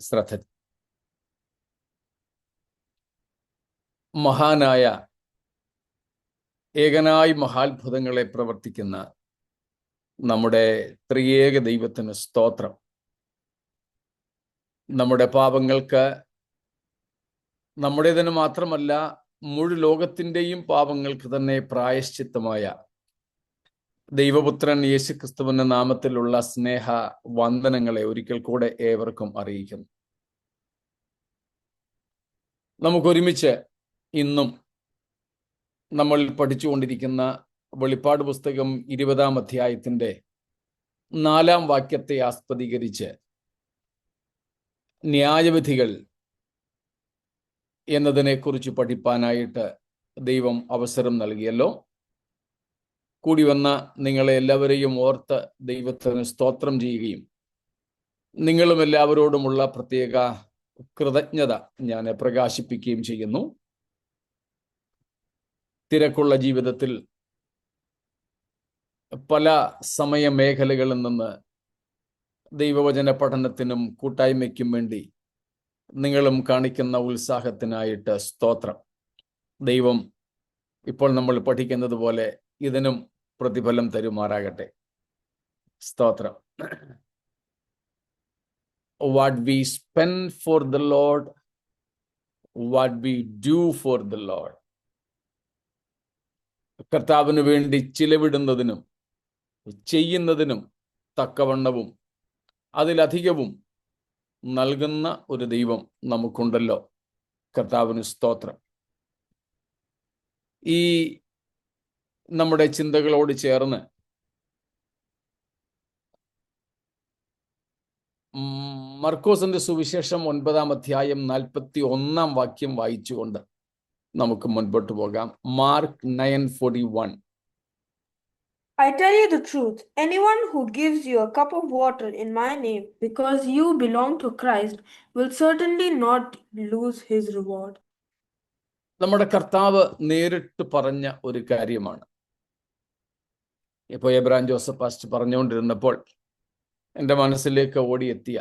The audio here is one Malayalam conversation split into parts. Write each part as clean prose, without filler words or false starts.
ശ്രദ്ധ. മഹാനായ ഏകനായി മഹാത്ഭുതങ്ങളെ പ്രവർത്തിക്കുന്ന നമ്മുടെ ത്രിയേക ദൈവത്തിന് സ്തോത്രം. നമ്മുടെ പാപങ്ങൾക്ക്, നമ്മുടേതിന് മാത്രമല്ല മുഴു ലോകത്തിൻ്റെയും പാപങ്ങൾക്ക് തന്നെ പ്രായശ്ചിത്തമായ ദൈവപുത്രൻ യേശുക്രിസ്തുവിന്റെ നാമത്തിലുള്ള സ്നേഹ വന്ദനങ്ങളെ ഒരിക്കൽ കൂടെ ഏവർക്കും അറിയിക്കുന്നു. നമുക്കൊരുമിച്ച് ഇന്നും നമ്മൾ പഠിച്ചുകൊണ്ടിരിക്കുന്ന വെളിപ്പാട് പുസ്തകം 20-ാം അധ്യായത്തിന്റെ 4-ാം വാക്യത്തെ ആസ്പദീകരിച്ച് ന്യായവിധികൾ എന്നതിനെക്കുറിച്ച് പഠിപ്പാനായിട്ട് ദൈവം അവസരം നൽകിയല്ലോ. കൂടി വന്ന നിങ്ങളെ എല്ലാവരെയും ഓർത്ത് ദൈവത്തിന് സ്തോത്രം ചെയ്യുകയും നിങ്ങളും എല്ലാവരോടുമുള്ള പ്രത്യേക കൃതജ്ഞത ഞാൻ പ്രകാശിപ്പിക്കുകയും ചെയ്യുന്നു. തിരക്കുള്ള ജീവിതത്തിൽ പല സമയമേഖലകളിൽ നിന്ന് ദൈവവചന പഠനത്തിനും കൂട്ടായ്മയ്ക്കും വേണ്ടി നിങ്ങളും കാണിക്കുന്ന ഉത്സാഹത്തിനായിട്ട് സ്തോത്രം. ദൈവം ഇപ്പോൾ നമ്മൾ പഠിക്കുന്നത് പോലെ ഇതിനും പ്രതിഫലം തരുമാറാകട്ടെ. സ്തോത്രം. What we spend for the Lord, what we do for the Lord. കർത്താവിന് വേണ്ടി ചിലവിടുന്നതിനും ചെയ്യുന്നതിനും തക്കവണ്ണവും അതിലധികവും നൽകുന്ന ഒരു ദൈവം നമുക്കുണ്ടല്ലോ. കർത്താവിന് സ്തോത്രം. ഈ നമ്മുടെ ചിന്തകളോട് ചേർന്ന് മർക്കോസിന്റെ സുവിശേഷം 9-ാം അധ്യായം 41-ാം വാക്യം വായിച്ചുകൊണ്ട് നമുക്ക് മുൻപോട്ട് പോകാം. Mark 9:41. I tell you the truth, anyone who gives you a cup of water in my name because you belong to Christ will certainly not lose his reward. നമ്മുടെ കർത്താവ് നേരിട്ട് പറഞ്ഞ ഒരു കാര്യമാണ്. ഇപ്പോൾ എബ്രാൻ ജോസഫ് പാസ്റ്റർ പറഞ്ഞുകൊണ്ടിരുന്നപ്പോൾ എൻ്റെ മനസ്സിലേക്ക് ഓടിയെത്തിയ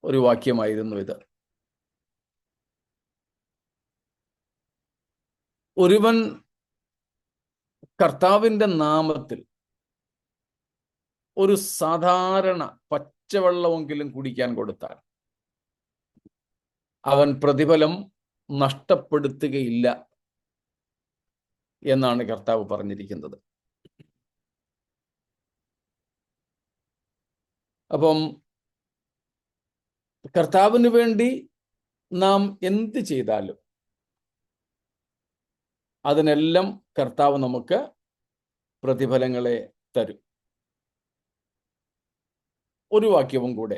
ഒരു വാക്യമായിരുന്നു ഇത്. ഒരുവൻ കർത്താവിൻ്റെ നാമത്തിൽ ഒരു സാധാരണ പച്ചവെള്ളമെങ്കിലും കുടിക്കാൻ കൊടുത്താൽ അവൻ പ്രതിഫലം നഷ്ടപ്പെടുത്തുകയില്ല എന്നാണ് കർത്താവ് പറഞ്ഞിരിക്കുന്നത്. അപ്പം കർത്താവിന് വേണ്ടി നാം എന്ത് ചെയ്താലും അതിനെല്ലാം കർത്താവ് നമുക്ക് പ്രതിഫലങ്ങളെ തരും. ഒരു വാക്യവും കൂടെ,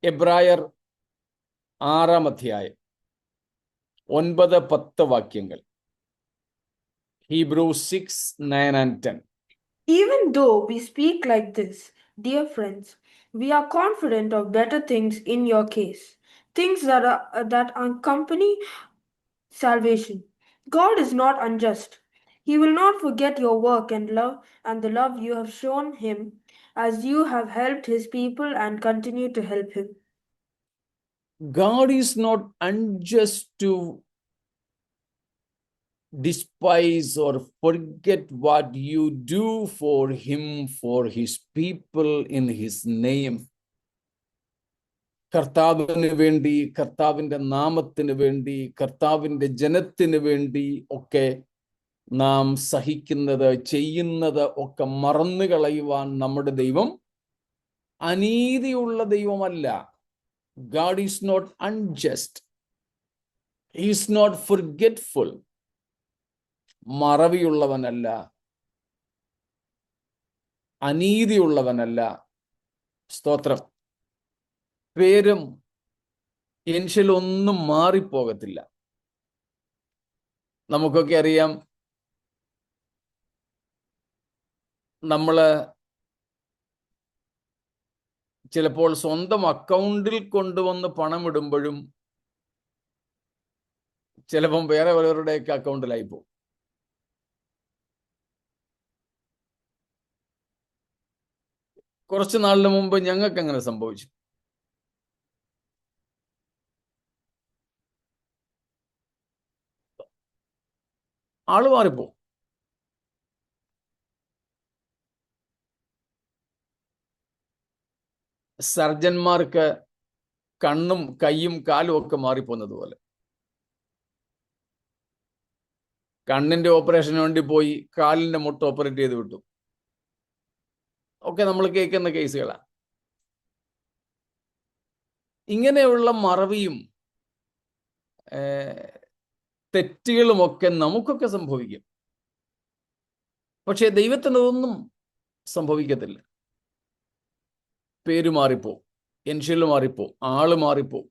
എബ്രായർ 6-ാം അധ്യായം 9-10 വാക്യങ്ങൾ. Hebrews 6:9 and 10. Even though we speak like this, dear friends, we are confident of better things in your case, things that accompany salvation. God is not unjust. He will not forget your work and the love you have shown him as you have helped his people and continue to help him. God is not unjust to despise or forget what you do for him, for his people, in his name. കർത്താവിന് വേണ്ടി, കർത്താവിൻ്റെ നാമത്തിന് വേണ്ടി, കർത്താവിൻ്റെ ജനത്തിന് വേണ്ടി ഒക്കെ നാം സഹിക്കുന്നത്, ചെയ്യുന്നത് ഒക്കെ മറന്നു കളയുവാൻ നമ്മുടെ ദൈവം അനീതിയുള്ള ദൈവമല്ല. God is not unjust. He is not forgetful. മറവിയുള്ളവനല്ല, അനീതിയുള്ളവനല്ല. സ്തോത്രം. പേരും ഇൻഷ്യലൊന്നും മാറിപ്പോകത്തില്ല. നമുക്കൊക്കെ അറിയാം, നമ്മള് ചിലപ്പോൾ സ്വന്തം അക്കൗണ്ടിൽ കൊണ്ടുവന്ന് പണം ഇടുമ്പോഴും ചിലപ്പം വേറെ പലരുടെയൊക്കെ അക്കൗണ്ടിലായി പോകും. കുറച്ച് നാളിന് മുമ്പ് ഞങ്ങൾക്ക് അങ്ങനെ സംഭവിച്ചു. ആള് മാറിപ്പോവും. സർജന്മാർക്ക് കണ്ണും കൈയും കാലും ഒക്കെ മാറിപ്പോകുന്നത് പോലെ. കണ്ണിന്റെ ഓപ്പറേഷന് വേണ്ടി പോയി കാലിന്റെ മുട്ട് ഓപ്പറേറ്റ് ചെയ്ത് വിട്ടു. ഒക്കെ നമ്മൾ കേൾക്കുന്ന കേസുകളാണ്. ഇങ്ങനെയുള്ള മറവിയും തെറ്റുകളുമൊക്കെ നമുക്കൊക്കെ സംഭവിക്കും. പക്ഷെ ദൈവത്തിന് അതൊന്നും സംഭവിക്കത്തില്ല. പേര് മാറിപ്പോവും, എൻഷ്യല് മാറിപ്പോവും, ആള് മാറിപ്പോവും.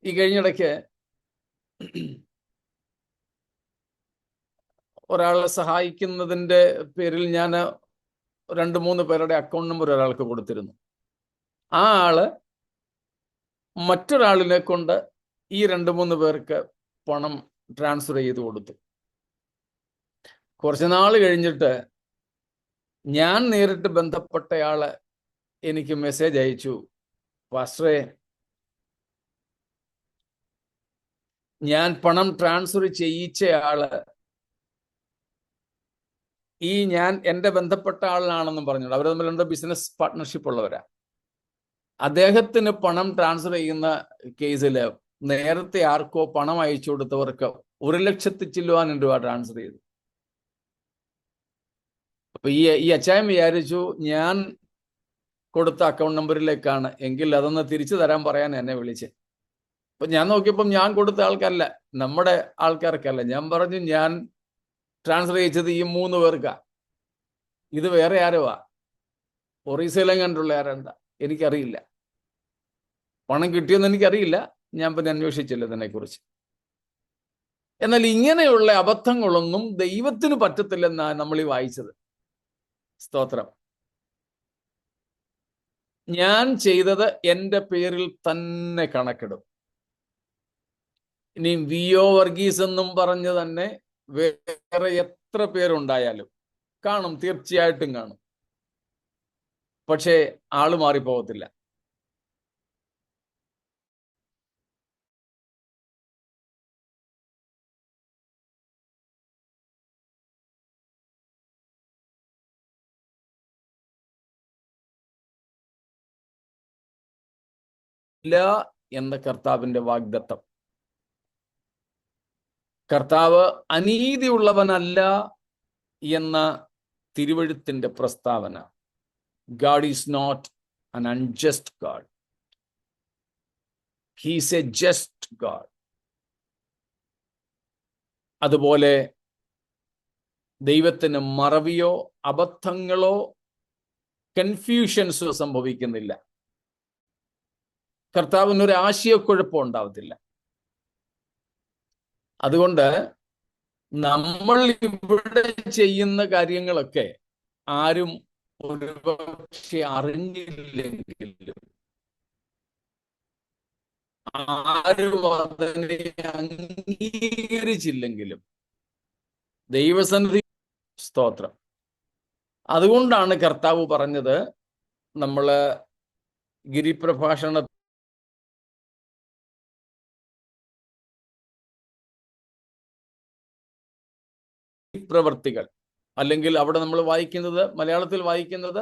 ഈ കഴിഞ്ഞിടയ്ക്ക് ഒരാളെ സഹായിക്കുന്നതിൻ്റെ പേരിൽ ഞാൻ 2-3 പേരുടെ അക്കൗണ്ട് നമ്പർ ഒരാൾക്ക് കൊടുത്തിരുന്നു. ആ ആള് മറ്റൊരാളിനെ കൊണ്ട് ഈ 2-3 പേർക്ക് പണം ട്രാൻസ്ഫർ ചെയ്ത് കൊടുത്തു. കുറച്ച് നാൾ കഴിഞ്ഞിട്ട് ഞാൻ നേരിട്ട് ബന്ധപ്പെട്ടയാള് എനിക്ക് മെസ്സേജ് അയച്ചു, പാസ്റ്ററെ, ഞാൻ പണം ട്രാൻസ്ഫർ ചെയ്യിച്ചയാള് ഞാൻ എൻ്റെ ബന്ധപ്പെട്ട ആളാണെന്നും പറഞ്ഞു. അവർ തമ്മിലുള്ള ബിസിനസ് പാർട്ട്ണർഷിപ്പ് ഉള്ളവരാ. അദ്ദേഹത്തിന് പണം ട്രാൻസ്ഫർ ചെയ്യുന്ന കേസിൽ നേരത്തെ ആർക്കോ പണം അയച്ചു കൊടുത്തവർക്ക് 1,00,000 ചില്ലുവാനും രൂപ ട്രാൻസ്ഫർ ചെയ്തു. അപ്പൊ ഈ അച്ചായൻ വിചാരിച്ചു ഞാൻ കൊടുത്ത അക്കൗണ്ട് നമ്പറിലേക്കാണ്, എങ്കിൽ അതൊന്ന് തിരിച്ചു തരാൻ പറയാൻ എന്നെ വിളിച്ച്. അപ്പൊ ഞാൻ നോക്കിയപ്പം ഞാൻ കൊടുത്ത ആൾക്കല്ല, നമ്മുടെ ആൾക്കാർക്കല്ല. ഞാൻ പറഞ്ഞു, ഞാൻ ട്രാൻസ്ഫർ ചെയ്യിച്ചത് ഈ 3 പേർക്കാ, ഇത് വേറെ ആരുവാ, ഒറീസയിലും കണ്ടുള്ള ആരെന്താ എനിക്കറിയില്ല, പണം കിട്ടിയെന്ന് എനിക്കറിയില്ല, ഞാൻ പിന്നെ അന്വേഷിച്ചില്ല ഇതിനെക്കുറിച്ച്. എന്നാൽ ഇങ്ങനെയുള്ള അബദ്ധങ്ങളൊന്നും ദൈവത്തിന് പറ്റത്തില്ലെന്നാണ് നമ്മൾ ഈ വായിച്ചത്. സ്തോത്രം. ഞാൻ ചെയ്തത് എൻ്റെ പേരിൽ തന്നെ കണക്കിടും. ഇനി വി.ഒ. വർഗീസ് എന്നും പറഞ്ഞ് തന്നെ വേറെ എത്ര പേരുണ്ടായാലും കാണും, തീർച്ചയായിട്ടും കാണും. പക്ഷേ ആള് മാറിപ്പോകത്തില്ല. ഇല്ല എന്ന കർത്താവിന്റെ വാഗ്ദത്തം. കർത്താവ് അനീതിയുള്ളവനല്ല എന്ന തിരുവെഴുത്തിന്റെ പ്രസ്താവന. God is not an unjust God. He is a just God. അതുപോലെ ദൈവത്തിന് മറവിയോ അബദ്ധങ്ങളോ കൺഫ്യൂഷൻസോ സംഭവിക്കുന്നില്ല. കർത്താവിനൊരു ആശയക്കുഴപ്പം ഉണ്ടാവത്തില്ല. അതുകൊണ്ട് നമ്മൾ ഇവിടെ ചെയ്യുന്ന കാര്യങ്ങളൊക്കെ ആരും ഒരുപക്ഷെ അറിഞ്ഞില്ലെങ്കിലും, ആരും അതിനെ അംഗീകരിച്ചില്ലെങ്കിലും ദൈവസന്നിധി സ്തോത്രം. അതുകൊണ്ടാണ് കർത്താവ് പറഞ്ഞത്, നമ്മള് ഗിരിപ്രഭാഷണ പ്രവർത്തികൾ, അല്ലെങ്കിൽ അവിടെ നമ്മൾ വായിക്കുന്നത്, മലയാളത്തിൽ വായിക്കുന്നത്,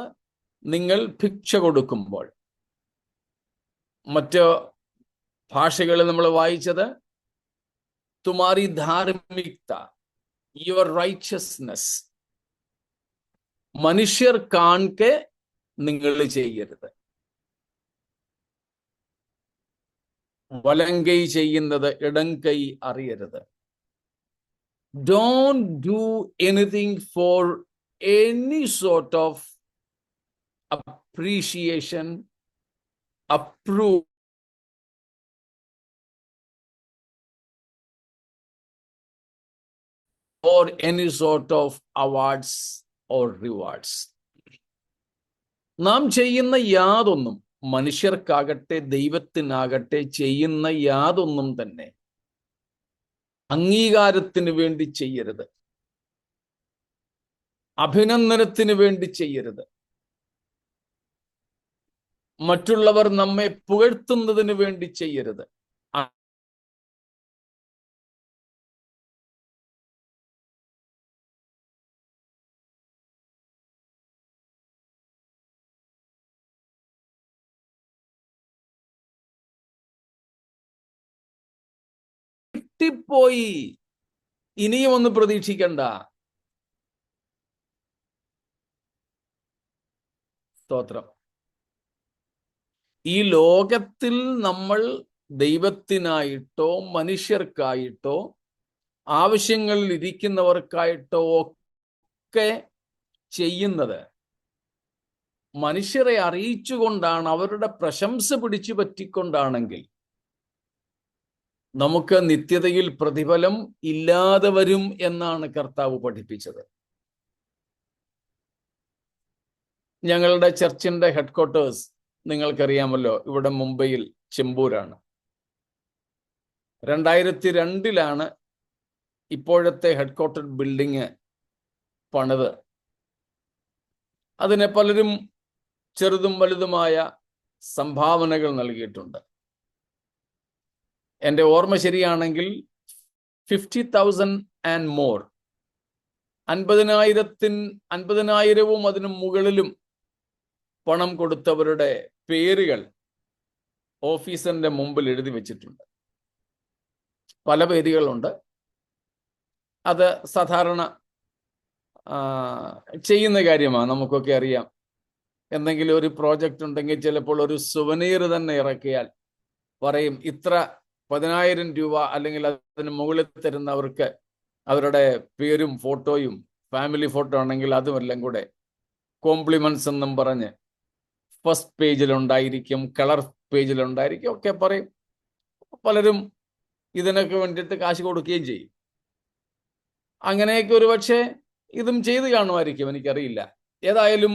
നിങ്ങൾ ഭിക്ഷ കൊടുക്കുമ്പോൾ. മറ്റ് ഭാഷകളിൽ നമ്മൾ വായിച്ചത് തുമാരി ധാർമ്മികത, യുവർ റൈച്ചസ്നെസ്, മനുഷ്യർ കാൺകെ നിങ്ങൾ ചെയ്യരുത്. വലങ്കൈ ചെയ്യുന്നത് ഇടങ്കൈ അറിയരുത്. Don't do anything for any sort of appreciation, approval, or any sort of awards or rewards. നാം ചെയ്യുന്ന യാതൊന്നും, മനുഷ്യർക്കാകട്ടെ ദൈവത്തിനാകട്ടെ, ചെയ്യുന്ന യാതൊന്നും തന്നെ അംഗീകാരത്തിന് വേണ്ടി ചെയ്യരുത്, അഭിനന്ദനത്തിന് വേണ്ടി ചെയ്യരുത്. മറ്റുള്ളവർ നമ്മെ പുകഴ്ത്തുന്നതിന് വേണ്ടി ചെയ്യരുത്. കിട്ടിപ്പോയി, ഇനിയും ഒന്ന് പ്രതീക്ഷിക്കണ്ട. സ്തോത്രം. ഈ ലോകത്തിൽ നമ്മൾ ദൈവത്തിനായിട്ടോ മനുഷ്യർക്കായിട്ടോ ആവശ്യങ്ങളിൽ ഇരിക്കുന്നവർക്കായിട്ടോ ഒക്കെ ചെയ്യുന്നത് മനുഷ്യരെ അറിയിച്ചുകൊണ്ടാണ്, അവരുടെ പ്രശംസ പിടിച്ചു പറ്റിക്കൊണ്ടാണെങ്കിൽ നമുക്ക് നിത്യതയിൽ പ്രതിഫലം ഇല്ലാതെ വരും എന്നാണ് കർത്താവ് പഠിപ്പിച്ചത്. ഞങ്ങളുടെ ചർച്ചിന്റെ ഹെഡ്ക്വാർട്ടേഴ്സ് നിങ്ങൾക്കറിയാമല്ലോ, ഇവിടെ മുംബൈയിൽ ചെമ്പൂരാണ്. 2002 ഇപ്പോഴത്തെ ഹെഡ്ക്വാർട്ടർ ബിൽഡിങ് പണിത്. അതിന് പലരും ചെറുതും വലുതുമായ സംഭാവനകൾ നൽകിയിട്ടുണ്ട്. എൻ്റെ ഓർമ്മ ശരിയാണെങ്കിൽ 50,000 ആൻഡ് മോർ, 50,000-വും അതിനു മുകളിലും പണം കൊടുത്തവരുടെ പേരുകൾ ഓഫീസറിന്റെ മുമ്പിൽ എഴുതി വെച്ചിട്ടുണ്ട്. പല പേരുകളുണ്ട്. അത് സാധാരണ ചെയ്യുന്ന കാര്യമാണ്, നമുക്കൊക്കെ അറിയാം. എന്തെങ്കിലും ഒരു പ്രോജക്റ്റ് ഉണ്ടെങ്കിൽ ചിലപ്പോൾ ഒരു സുവനീർ തന്നെ ഇറക്കിയാൽ പറയും, ഇത്ര 10,000 രൂപ അല്ലെങ്കിൽ അതിന് മുകളിൽ തരുന്നവർക്ക് അവരുടെ പേരും ഫോട്ടോയും, ഫാമിലി ഫോട്ടോ ആണെങ്കിൽ അതുമെല്ലാം കൂടെ കോംപ്ലിമെന്റ്സ് എന്നും പറഞ്ഞ് ഫസ്റ്റ് പേജിലുണ്ടായിരിക്കും, കളർ പേജിലുണ്ടായിരിക്കും ഒക്കെ പറയും. പലരും ഇതിനൊക്കെ വേണ്ടിയിട്ട് കാശ് കൊടുക്കുകയും ചെയ്യും. അങ്ങനെയൊക്കെ ഒരുപക്ഷെ ഇതും ചെയ്ത് കാണുമായിരിക്കും, എനിക്കറിയില്ല. ഏതായാലും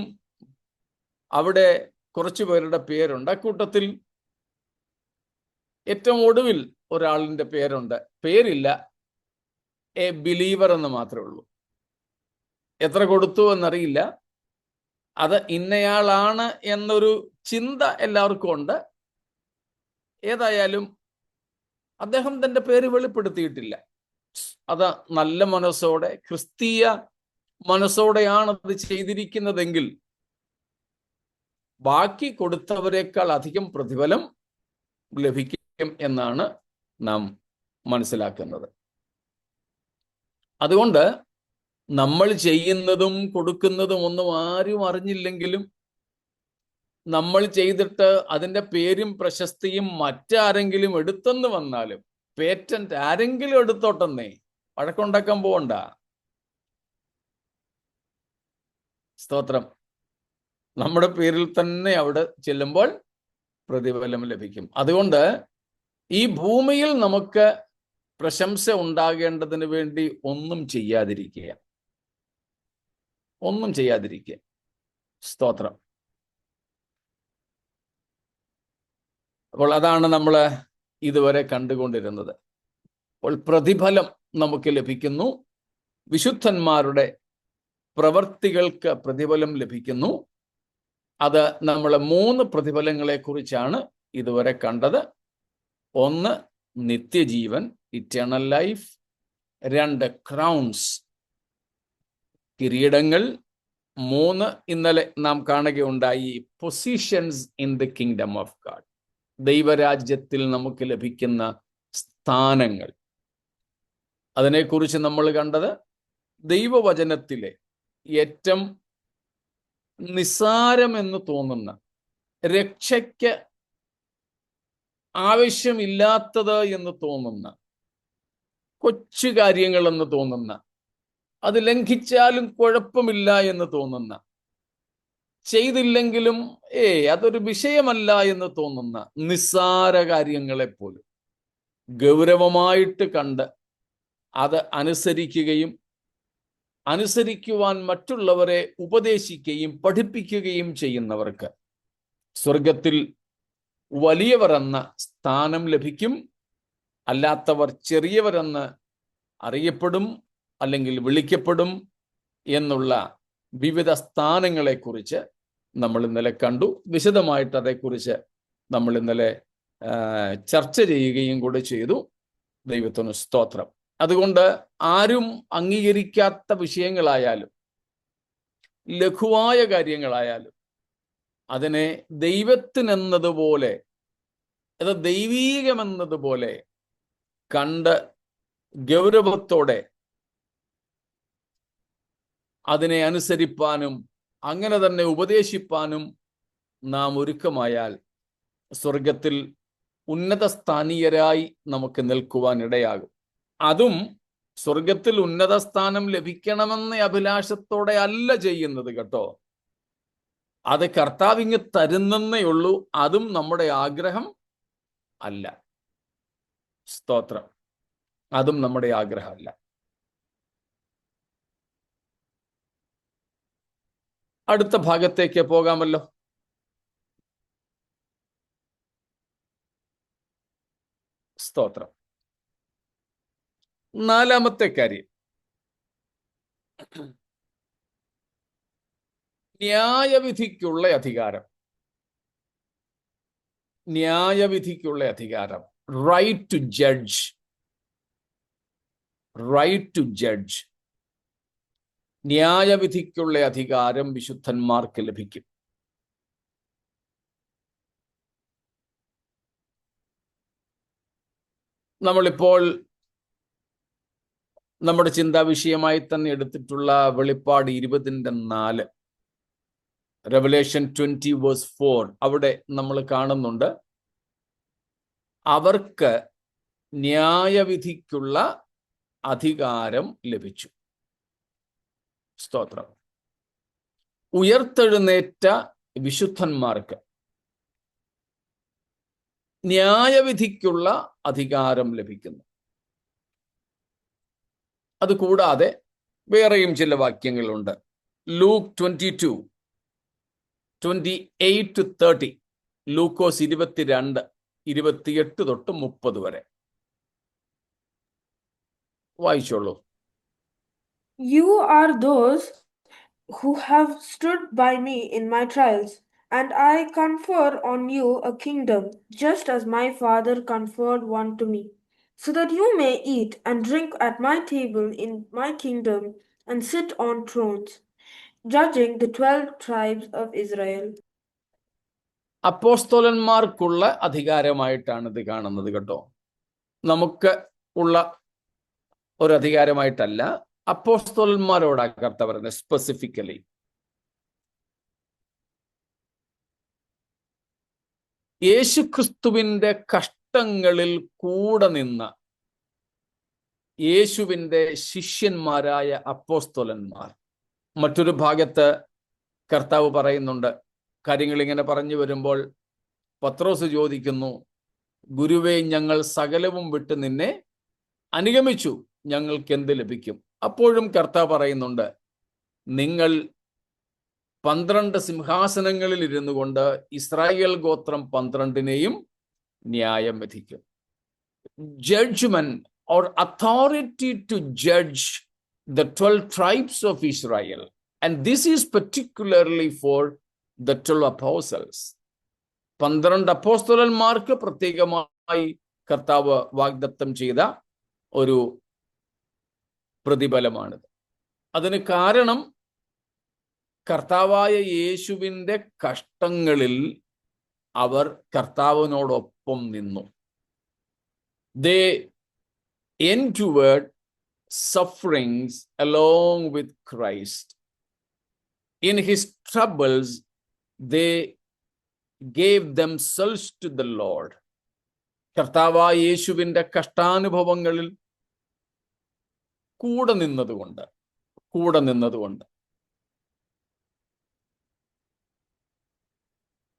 അവിടെ കുറച്ചു പേരുടെ പേരുണ്ട്. അക്കൂട്ടത്തിൽ ഏറ്റവും ഒടുവിൽ ഒരാളിൻ്റെ പേരുണ്ട്. പേരില്ല, എ ബിലീവർ എന്ന് മാത്രമേ ഉള്ളൂ. എത്ര കൊടുത്തു എന്നറിയില്ല. അത് ഇന്നയാളാണ് എന്നൊരു ചിന്ത എല്ലാവർക്കും ഉണ്ട്. ഏതായാലും അദ്ദേഹം തൻ്റെ പേര് വെളിപ്പെടുത്തിയിട്ടില്ല. അത് നല്ല മനസ്സോടെ, ക്രിസ്തീയ മനസ്സോടെയാണ് അത് ചെയ്തിരിക്കുന്നതെങ്കിൽ ബാക്കി കൊടുത്തവരെക്കാൾ അധികം പ്രതിഫലം ലഭിക്കും എന്നാണ് നാം മനസ്സിലാക്കുന്നത്. അതുകൊണ്ട് നമ്മൾ ചെയ്യുന്നതും കൊടുക്കുന്നതും ഒന്നും ആരും അറിഞ്ഞില്ലെങ്കിലും നമ്മൾ ചെയ്തിട്ട് അതിൻ്റെ പേരും പ്രശസ്തിയും മറ്റാരെങ്കിലും എടുത്തെന്ന് വന്നാലും, പേറ്റന്റ് ആരെങ്കിലും എടുത്തോട്ടെന്നേ, വഴക്കുണ്ടാക്കാൻ പോകണ്ട. സ്തോത്രം. നമ്മുടെ പേരിൽ തന്നെ അവിടെ ചെല്ലുമ്പോൾ പ്രതിഫലം ലഭിക്കും. അതുകൊണ്ട് ഈ ഭൂമിയിൽ നമുക്ക് പ്രശംസ ഉണ്ടാകേണ്ടതിന് വേണ്ടി ഒന്നും ചെയ്യാതിരിക്കുക. സ്തോത്രം. അപ്പോൾ അതാണ് നമ്മൾ ഇതുവരെ കണ്ടുകൊണ്ടിരുന്നത്. അപ്പോൾ പ്രതിഫലം നമുക്ക് ലഭിക്കുന്നു, വിശുദ്ധന്മാരുടെ പ്രവർത്തികൾക്ക് പ്രതിഫലം ലഭിക്കുന്നു. അത് നമ്മൾ 3 പ്രതിഫലങ്ങളെ കുറിച്ചാണ് ഇതുവരെ കണ്ടത്. 1 നിത്യജീവൻ, ഇറ്റേണൽ ലൈഫ്. 2 ക്രൗൺസ്, കിരീടങ്ങൾ. 3 ഇന്നലെ നാം കാണുകയുണ്ടായി, positions in the kingdom of God, ദൈവരാജ്യത്തിൽ നമുക്ക് ലഭിക്കുന്ന സ്ഥാനങ്ങൾ. അതിനെക്കുറിച്ച് നമ്മൾ കണ്ടത് ദൈവവചനത്തിലെ ഏറ്റവും നിസ്സാരമെന്ന് തോന്നുന്ന, രക്ഷയ്ക്ക് ആവശ്യമില്ലാത്തത് എന്ന് തോന്നുന്ന, കൊച്ചു കാര്യങ്ങളെന്ന് തോന്നുന്ന, അത് ലംഘിച്ചാലും കുഴപ്പമില്ല എന്ന് തോന്നുന്ന, ചെയ്തില്ലെങ്കിലും അതൊരു വിഷയമല്ല എന്ന് തോന്നുന്ന നിസ്സാര കാര്യങ്ങളെപ്പോലും ഗൗരവമായിട്ട് കണ്ട് അത് അനുസരിക്കുകയും അനുസരിക്കുവാൻ മറ്റുള്ളവരെ ഉപദേശിക്കുകയും പഠിപ്പിക്കുകയും ചെയ്യുന്നവർക്ക് സ്വർഗത്തിൽ വലിയവരെന്ന സ്ഥാനം ലഭിക്കും. അല്ലാത്തവർ ചെറിയവരെന്ന് അറിയപ്പെടും, അല്ലെങ്കിൽ വിളിക്കപ്പെടും എന്നുള്ള വിവിധ സ്ഥാനങ്ങളെക്കുറിച്ച് നമ്മൾ ഇന്നലെ കണ്ടു. വിശദമായിട്ട് അതേക്കുറിച്ച് നമ്മൾ ഇന്നലെ ചർച്ച ചെയ്യുകയും കൂടെ ചെയ്തു. ദൈവത്തിന് സ്തോത്രം. അതുകൊണ്ട് ആരും അംഗീകരിക്കാത്ത വിഷയങ്ങളായാലും ലഘുവായ കാര്യങ്ങളായാലും അതിനെ ദൈവത്തിനെന്നതുപോലെ, അത് ദൈവീകമെന്നതുപോലെ കണ്ട് ഗൗരവത്തോടെ അതിനെ അനുസരിപ്പാനും അങ്ങനെ തന്നെ ഉപദേശിപ്പാനും നാം ഒരുക്കമായാൽ സ്വർഗത്തിൽ ഉന്നത സ്ഥാനീയരായി നമുക്ക് നിൽക്കുവാൻ ഇടയാകും. അതും സ്വർഗത്തിൽ ഉന്നത സ്ഥാനം ലഭിക്കണമെന്ന അഭിലാഷത്തോടെ അല്ല ചെയ്യുന്നത് കേട്ടോ. അത് കർത്താവിങ്ങ് തരുന്നേ ഉള്ളൂ. അതും നമ്മുടെ ആഗ്രഹം അല്ല. സ്തോത്രം. അതും നമ്മുടെ ആഗ്രഹമല്ല. അടുത്ത ഭാഗത്തേക്ക് പോകാമല്ലോ. സ്തോത്രം. നാലാമത്തെ കാര്യം, ന്യായവിധിക്കുള്ള അധികാരം. ന്യായവിധിക്കുള്ള അധികാരം, right to judge. Right to judge. ന്യായവിധിക്കുള്ള അധികാരം വിശുദ്ധന്മാർക്ക് ലഭിക്കും. നമ്മളിപ്പോൾ നമ്മുടെ ചിന്താ വിഷയമായി തന്നെ എടുത്തിട്ടുള്ള വെളിപ്പാട് 20:4, റെവലേഷൻ 20:4, അവിടെ നമ്മൾ കാണുന്നുണ്ട് അവർക്ക് ന്യായവിധിക്കുള്ള അധികാരം ലഭിച്ചു. സ്തോത്രം. ഉയർത്തെഴുന്നേറ്റ വിശുദ്ധന്മാർക്ക് ന്യായവിധിക്കുള്ള അധികാരം ലഭിക്കുന്നു. അതുകൂടാതെ വേറെയും ചില വാക്യങ്ങളുണ്ട്. ലൂക്ക് 22:28-30, ലൂക്കോസ് 22:28-30 വരെ വായിച്ചോളൂ. You are those who have stood by me in my trials, and I confer on you a kingdom, just as my Father conferred one to me, so that you may eat and drink at my table in my kingdom, and sit on thrones, judging the 12 tribes of Israel. അപ്പോസ്തലന്മാർക്കുള്ള അധികാരമായിട്ടാണ് ഇത് കാണുന്നത് കേട്ടോ. നമുക്ക് ഉള്ള ഒരു അധികാരമായിട്ടല്ല, അപ്പോസ്തലന്മാരോടാ കർത്താവ് പറയുന്നത് സ്പെസിഫിക്കലി. യേശുക്രിസ്തുവിന്റെ കഷ്ടങ്ങളിൽ കൂടെ നിന്ന യേശുവിന്റെ ശിഷ്യന്മാരായ അപ്പോസ്തലന്മാർ. മറ്റൊരു ഭാഗത്ത് കർത്താവ് പറയുന്നുണ്ട്, കാര്യങ്ങൾ ഇങ്ങനെ പറഞ്ഞു വരുമ്പോൾ പത്രോസ് ചോദിക്കുന്നു, ഗുരുവേ, ഞങ്ങൾ സകലവും വിട്ട് നിന്നെ അനുഗമിച്ചു, ഞങ്ങൾക്ക് എന്ത് ലഭിക്കും? അപ്പോഴും കർത്താവ് പറയുന്നുണ്ട്, നിങ്ങൾ 12 സിംഹാസനങ്ങളിൽ ഇരുന്നു കൊണ്ട് ഇസ്രായേൽ ഗോത്രം 12-നെയും ന്യായം വിധിക്കും. Judgment or authority to judge the 12 tribes of Israel. And this is particularly for the 12 apostles. 12 അപ്പോസ്തലന്മാർക്ക് പ്രത്യേകമായി കർത്താവ് വാഗ്ദത്തം ചെയ്ത ഒരു പ്രതിഫലമാണിത്. അതിന് കാരണം കർത്താവായ യേശുവിൻ്റെ കഷ്ടങ്ങളിൽ അവർ കർത്താവിനോടൊപ്പം നിന്നു. They endured sufferings along with Christ. In his troubles, they gave themselves to the Lord. കർത്താവായ യേശുവിൻ്റെ കഷ്ടാനുഭവങ്ങളിൽ കൂടെ നിന്നതുകൊണ്ട്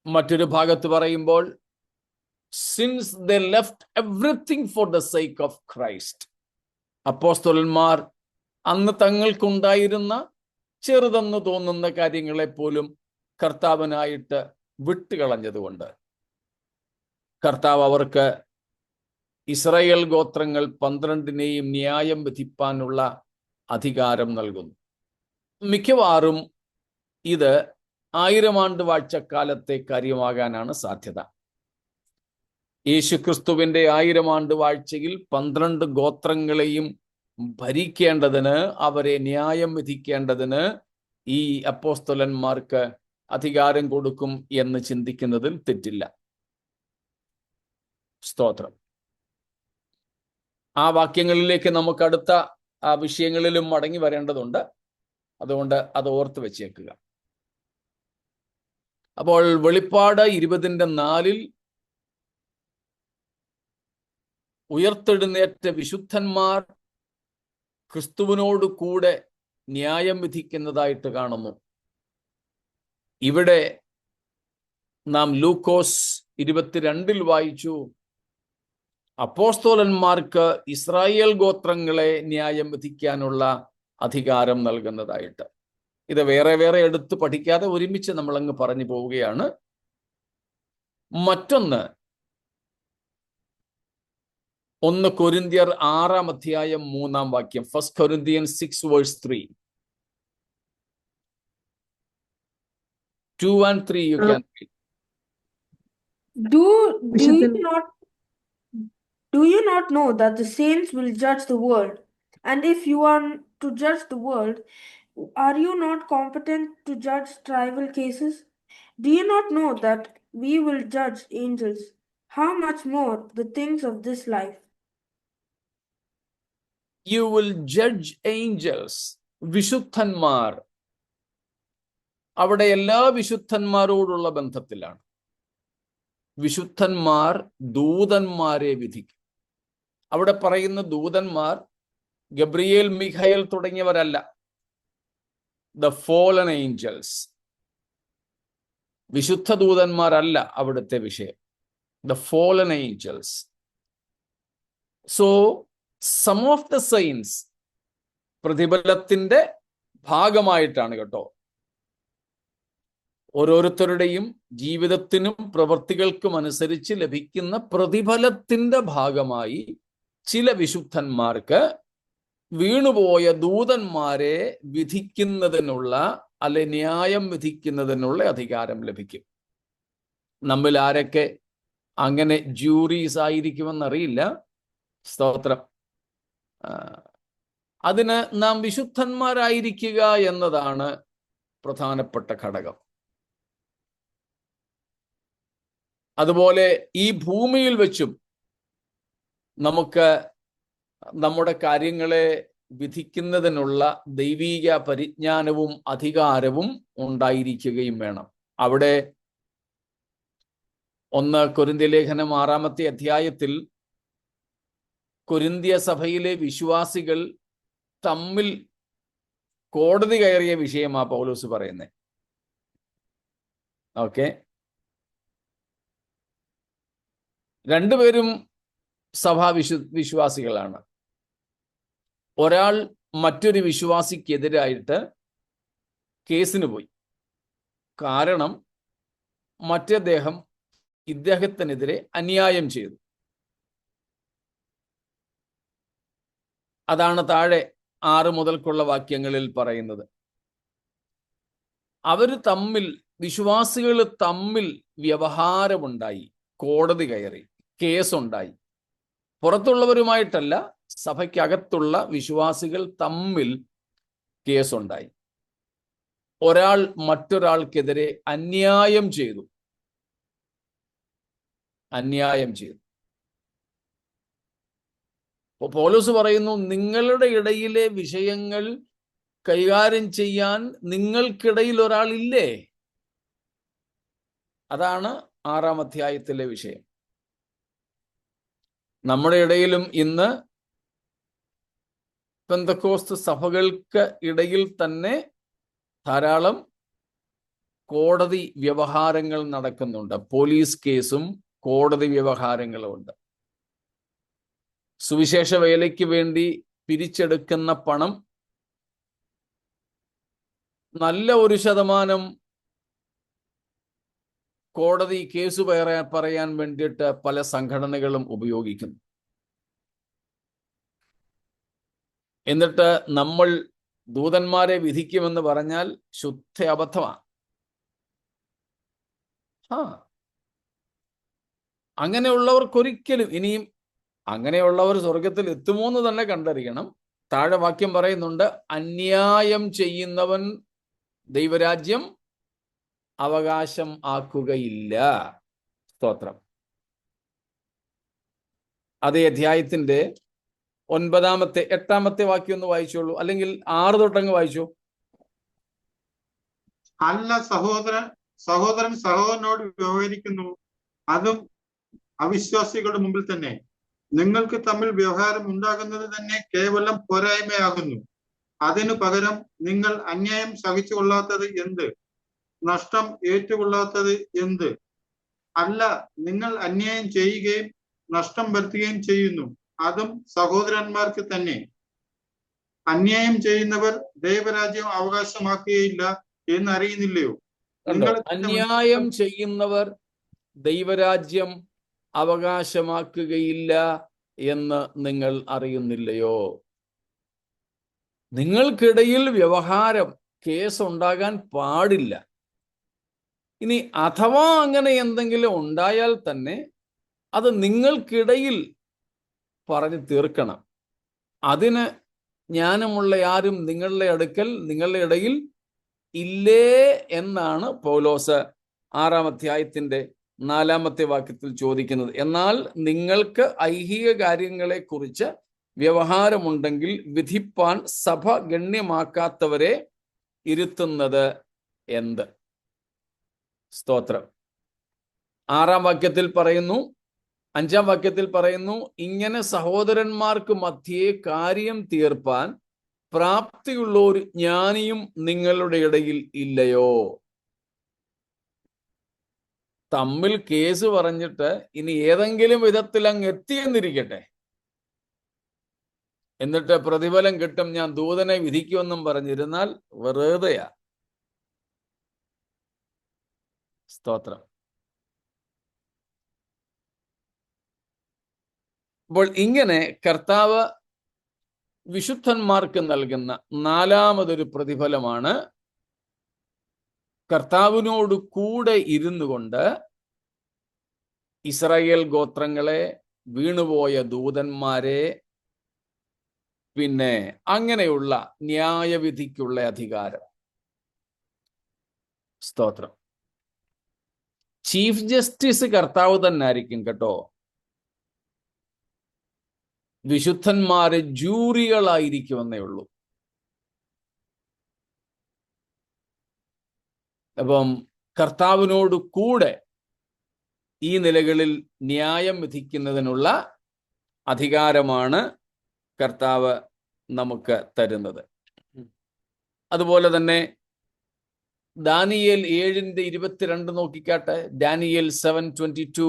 മറ്റൊരു ഭാഗത്ത് പറയുമ്പോൾ, since they left everything for the sake of Christ. അപ്പോസ്തലന്മാർ അന്ന് തങ്ങൾക്കുണ്ടായിരുന്ന ചെറുതെന്ന് തോന്നുന്ന കാര്യങ്ങളെപ്പോലും കർത്താവിനായിട്ട് വിട്ടുകളഞ്ഞതുകൊണ്ട് കർത്താവ് അവർക്ക് ഇസ്രായേൽ ഗോത്രങ്ങൾ 12-നെയും ന്യായം വിധിപ്പാനുള്ള അധികാരം നൽകുന്നു. മിക്കവാറും ഇത് 1000 ആണ്ട് വാഴ്ചക്കാലത്തെ കാര്യമാകാനാണ് സാധ്യത. യേശുക്രിസ്തുവിന്റെ 1000 ആണ്ട് വാഴ്ചയിൽ 12 ഗോത്രങ്ങളെയും ഭരിക്കേണ്ടതിന്, അവരെ ന്യായം വിധിക്കേണ്ടതിന് ഈ അപ്പോസ്തലന്മാർക്ക് അധികാരം കൊടുക്കും എന്ന് ചിന്തിക്കുന്നതിൽ തെറ്റില്ല. സ്തോത്രം. ആ വാക്യങ്ങളിലേക്ക് നമുക്ക് അടുത്ത വിഷയങ്ങളിലും മടങ്ങി വരേണ്ടതുണ്ട്. അതുകൊണ്ട് അത് ഓർത്ത് വെച്ചേക്കുക. അപ്പോൾ വെളിപ്പാട് 20:4 ഉയർത്തെഴുന്നേറ്റ വിശുദ്ധന്മാർ ക്രിസ്തുവിനോട് കൂടെ ന്യായം വിധിക്കുന്നതായിട്ട് കാണുന്നു. ഇവിടെ നാം ലൂക്കോസ് 22 വായിച്ചു, അപ്പോസ്തലന്മാർക്ക് ഇസ്രായേൽ ഗോത്രങ്ങളെ ന്യായം വിധിക്കാനുള്ള അധികാരം നൽകുന്നതായിട്ട്. ഇത് വേറെ വേറെ എടുത്ത് പഠിക്കാതെ ഒരുമിച്ച് നമ്മളങ്ങ് പറഞ്ഞു പോവുകയാണ്. മറ്റൊന്ന് 1 കൊരിന്ത്യർ 6-ാം അധ്യായം 3-ാം വാക്യം. 1 Corinthians 6:3. 2 and 3 you can read. Do you not know that the saints will judge the world? And if you are to judge the world, are you not competent to judge trivial cases? Do you not know that we will judge angels? How much more the things of this life? You will judge angels. വിശുദ്ധന്മാർ. അവിടെ എല്ലാ വിശുദ്ധന്മാരോടുള്ള ബന്ധത്തിലാണ്. വിശുദ്ധന്മാർ ദൂതന്മാരെ വിധിക്കും. അവിടെ പറയുന്ന ദൂതന്മാർ ഗബ്രിയേൽ, മിഖായേൽ തുടങ്ങിയവരല്ല. The fallen angels. വിശുദ്ധ ദൂതന്മാരല്ല അവിടുത്തെ വിഷയം. The fallen angels. So some of the saints പ്രതിഫലത്തിന്റെ ഭാഗമായിട്ടാണ് കേട്ടോ. ഓരോരുത്തരുടെയും ജീവിതത്തിനും പ്രവൃത്തികൾക്കും അനുസരിച്ച് ലഭിക്കുന്ന പ്രതിഫലത്തിന്റെ ഭാഗമായി ചില വിശുദ്ധന്മാർക്ക് വീണുപോയ ദൂതന്മാരെ വിധിക്കുന്നതിനുള്ള, അല്ലെ ന്യായം വിധിക്കുന്നതിനുള്ള അധികാരം ലഭിക്കും. നമ്മിൽ ആരൊക്കെ അങ്ങനെ ജൂറീസ് ആയിരിക്കുമെന്നറിയില്ല. സ്തോത്രം. അതിന് നാം വിശുദ്ധന്മാരായിരിക്കുക എന്നതാണ് പ്രധാനപ്പെട്ട ഘടകം. അതുപോലെ ഈ ഭൂമിയിൽ വെച്ചും നമുക്ക് നമ്മുടെ കാര്യങ്ങളെ വിധിക്കുന്നതിനുള്ള ദൈവീക പരിജ്ഞാനവും അധികാരവും ഉണ്ടായിരിക്കുകയും വേണം. അവിടെ 1 കൊരിന്ത്യ ലേഖനം 6-ാമത്തെ അധ്യായത്തിൽ കൊരിന്ത്യ സഭയിലെ വിശ്വാസികൾ തമ്മിൽ കോടതി കയറിയ വിഷയമാ പൗലോസ് പറയുന്നത്. ഓക്കെ, രണ്ടുപേരും സഭാ വിശ്വാസികളാണ്. ഒരാൾ മറ്റൊരു വിശ്വാസിക്കെതിരായിട്ട് കേസിന് പോയി. കാരണം മറ്റേദ്ദേഹം ഇദ്ദേഹത്തിനെതിരെ അന്യായം ചെയ്തു. അതാണ് താഴെ 6 മുതൽക്കുള്ള വാക്യങ്ങളിൽ പറയുന്നത്. അവര് തമ്മിൽ, വിശ്വാസികൾ തമ്മിൽ വ്യവഹാരമുണ്ടായി, കോടതി കയറി, കേസുണ്ടായി. പുറത്തുള്ളവരുമായിട്ടല്ല, സഭയ്ക്കകത്തുള്ള വിശ്വാസികൾ തമ്മിൽ കേസുണ്ടായി. ഒരാൾ മറ്റൊരാൾക്കെതിരെ അന്യായം ചെയ്തു. പൗലോസ് പറയുന്നു, നിങ്ങളുടെ ഇടയിലെ വിഷയങ്ങൾ കൈകാര്യം ചെയ്യാൻ നിങ്ങൾക്കിടയിൽ ഒരാളില്ലേ? അതാണ് 6-ാം അധ്യായത്തിലെ വിഷയം. നമ്മുടെ ഇടയിലും ഇന്ന് പെന്തക്കോസ്ത് സഭകൾക്ക് ഇടയിൽ തന്നെ ധാരാളം കോടതി വ്യവഹാരങ്ങൾ നടക്കുന്നുണ്ട്. പോലീസ് കേസും കോടതി വ്യവഹാരങ്ങളും ഉണ്ട്. സുവിശേഷ വേലയ്ക്ക് വേണ്ടി പിരിച്ചെടുക്കുന്ന പണം നല്ല ഒരു ശതമാനം കോടതി കേസ് പറയാൻ വേണ്ടിയിട്ട് പല സംഘടനകളും ഉപയോഗിക്കുന്നു. എന്നിട്ട് നമ്മൾ ദൂതന്മാരെ വിധിക്കുമെന്ന് പറഞ്ഞാൽ ശുദ്ധ അബദ്ധമാണ്. ആ അങ്ങനെയുള്ളവർക്കൊരിക്കലും ഇനിയും അങ്ങനെയുള്ളവർ സ്വർഗത്തിൽ എത്തുമോ എന്ന് തന്നെ കണ്ടറിയണം. താഴെ വാക്യം പറയുന്നുണ്ട്, അന്യായം ചെയ്യുന്നവൻ ദൈവരാജ്യം അവകാശം ആക്കുകയില്ല. സ്തോത്രം. അതേ അധ്യായത്തിന്റെ 8ാമത്തെ വാക്യം ഒന്ന് വായിച്ചോളൂ, അല്ലെങ്കിൽ 6 തൊട്ടങ്ങ് വായിച്ചു. അല്ല സഹോദരൻ സഹോദരനോട് വ്യവഹരിക്കുന്നു, അതും അവിശ്വാസികളുടെ മുമ്പിൽ തന്നെ. നിങ്ങൾക്ക് തമ്മിൽ വ്യവഹാരം ഉണ്ടാകുന്നത് തന്നെ കേവലം പോരായ്മയാകുന്നു. അതിനു പകരം നിങ്ങൾ അന്യായം സഹിച്ചുകൊള്ളാത്തത് എന്ത്? നഷ്ടം ഏറ്റുകൊള്ളാത്തത് എന്ത്? അല്ല, നിങ്ങൾ അന്യായം ചെയ്യുകയും നഷ്ടം വരുത്തുകയും ചെയ്യുന്നു, അതും സഹോദരന്മാർക്ക് തന്നെ. അന്യായം ചെയ്യുന്നവർ ദൈവരാജ്യം അവകാശമാക്കുകയില്ല എന്നറിയുന്നില്ലയോ? അന്യായം ചെയ്യുന്നവർ ദൈവരാജ്യം അവകാശമാക്കുകയില്ല എന്ന് നിങ്ങൾ അറിയുന്നില്ലയോ? നിങ്ങൾക്കിടയിൽ വ്യവഹാരം, കേസ് ഉണ്ടാകാൻ പാടില്ല. ഇനി അഥവാ അങ്ങനെ എന്തെങ്കിലും ഉണ്ടായാൽ തന്നെ അത് നിങ്ങൾക്കിടയിൽ പറഞ്ഞു തീർക്കണം. അതിന് ജ്ഞാനമുള്ള ആരും നിങ്ങളുടെ ഇടയിൽ ഇല്ലേ എന്നാണ് പൗലോസ് 6-ാം അധ്യായത്തിന്റെ 4-ാമത്തെ വാക്യത്തിൽ ചോദിക്കുന്നത്. എന്നാൽ നിങ്ങൾക്ക് ഐഹിക കാര്യങ്ങളെ കുറിച്ച് വ്യവഹാരമുണ്ടെങ്കിൽ വിധിപ്പാൻ സഭ ഗണ്യമാക്കാത്തവരെ ഇരുത്തുന്നത് എന്ത്? സ്തോത്രം. 6-ാം വാക്യത്തിൽ പറയുന്നു, 5-ാം വാക്യത്തിൽ പറയുന്നു, ഇങ്ങനെ സഹോദരന്മാർക്ക് മധ്യേ കാര്യം തീർപ്പാൻ പ്രാപ്തിയുള്ള ഒരു ജ്ഞാനിയും നിങ്ങളുടെ ഇടയിൽ ഇല്ലയോ? തമ്മിൽ കേസ് പറഞ്ഞിട്ട് ഇനി ഏതെങ്കിലും വിധത്തിൽ അങ്ങ് എത്തിയെന്നിരിക്കട്ടെ, എന്നിട്ട് പ്രതിഫലം കിട്ടും, ഞാൻ ദൂതനെ വിധിക്കുമെന്നും പറഞ്ഞിരുന്നാൽ വെറുതെയാ. സ്തോത്രം. അപ്പോൾ ഇങ്ങനെ കർത്താവ് വിശുദ്ധന്മാർക്ക് നൽകുന്ന 4-മതൊരു പ്രതിഫലമാണ് കർത്താവിനോട് കൂടെ ഇരുന്നു കൊണ്ട് ഇസ്രായേൽ ഗോത്രങ്ങളെ, വീണുപോയ ദൂതന്മാരെ, പിന്നെ അങ്ങനെയുള്ള ന്യായവിധിക്കുള്ള അധികാരം. സ്തോത്രം. ചീഫ് ജസ്റ്റിസ് കർത്താവ് തന്നെ ആയിരിക്കും കേട്ടോ. വിശുദ്ധന്മാരെ ജൂറികളായിരിക്കുമെന്നേ ഉള്ളൂ. അപ്പം കർത്താവിനോട് കൂടെ ഈ നിലകളിൽ ന്യായം വിധിക്കുന്നതിനുള്ള അധികാരമാണ് കർത്താവ് നമുക്ക് തരുന്നത്. അതുപോലെ തന്നെ ദാനിയേൽ 7:22 നോക്കിക്കാട്ടെ. ദാനിയേൽ 7:22.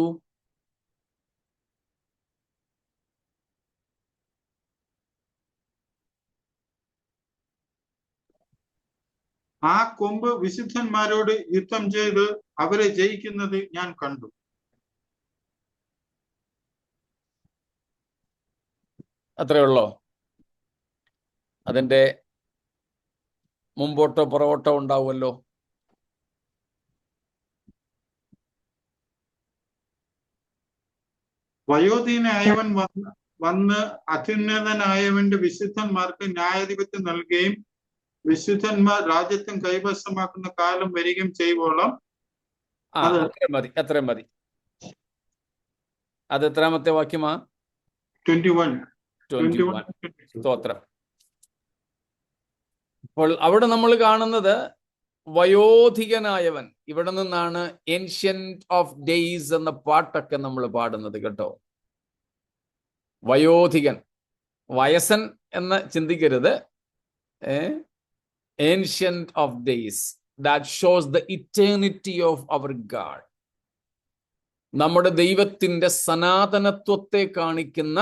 ആ കൊമ്പ് വിശുദ്ധന്മാരോട് യുദ്ധം ചെയ്ത് അവരെ ജയിക്കുന്നത് ഞാൻ കണ്ടു. അത്രയുള്ളോ? അതിന്റെ മുമ്പോട്ടോ പുറകോട്ടോ ഉണ്ടാവുമല്ലോ. വയോധീനായവൻ വന്ന് അത്യുന്നതനായവന്റെ വിശുദ്ധന്മാർക്ക് ന്യായാധിപത്യം നൽകുകയും വിശുദ്ധന്മാർ രാജ്യത്വം കൈവശമാക്കുന്ന കാലം വരികയും ചെയ്യുവോളം. അത്രയും മതി. അത് എത്രാമത്തെ വാക്യമാ? 21. സ്തോത്രം. അപ്പോൾ അവിടെ നമ്മൾ കാണുന്നത് വയോധികനായവൻ. ഇവിടെ നിന്നാണ് ഏൻഷ്യന്റ് ഓഫ് ഡേയ്സ് എന്ന പാട്ടൊക്കെ നമ്മൾ പാടുന്നത് കേട്ടോ. വയോധികൻ, വയസ്സൻ എന്ന് ചിന്തിക്കരുത്. Ancient of days, that shows the eternity of our God. നമ്മുടെ ദൈവത്തിന്റെ സനാതനത്വത്തെ കാണിക്കുന്ന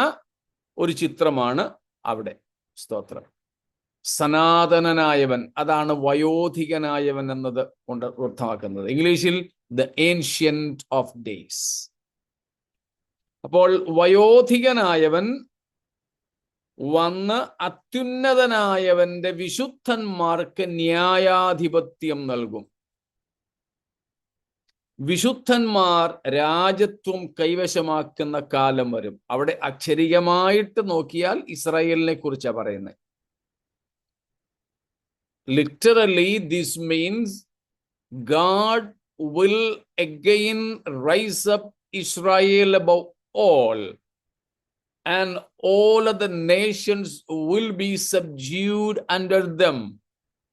ഒരു ചിത്രമാണ് അവിടെ. സ്തോത്രം. സനാതനനായവൻ, അതാണ് വയോധികനായവൻ എന്നത് കൊണ്ട് അർത്ഥമാക്കുന്നത്. ഇംഗ്ലീഷിൽ ദ ഏൻഷ്യന്റ് ഓഫ് ഡേയ്സ്. അപ്പോൾ വയോധികനായവൻ വന്ന് അത്യുന്നതനായവന്റെ വിശുദ്ധന്മാർക്ക് ന്യായാധിപത്യം നൽകും. വിശുദ്ധന്മാർ രാജ്യത്വം കൈവശമാക്കുന്ന കാലം വരും. അവിടെ അക്ഷരികമായിട്ട് നോക്കിയാൽ ഇസ്രായേലിനെ കുറിച്ചാണ് പറയുന്നത്. Literally this means God will again rise up Israel above all, and all other nations will be subdued under them,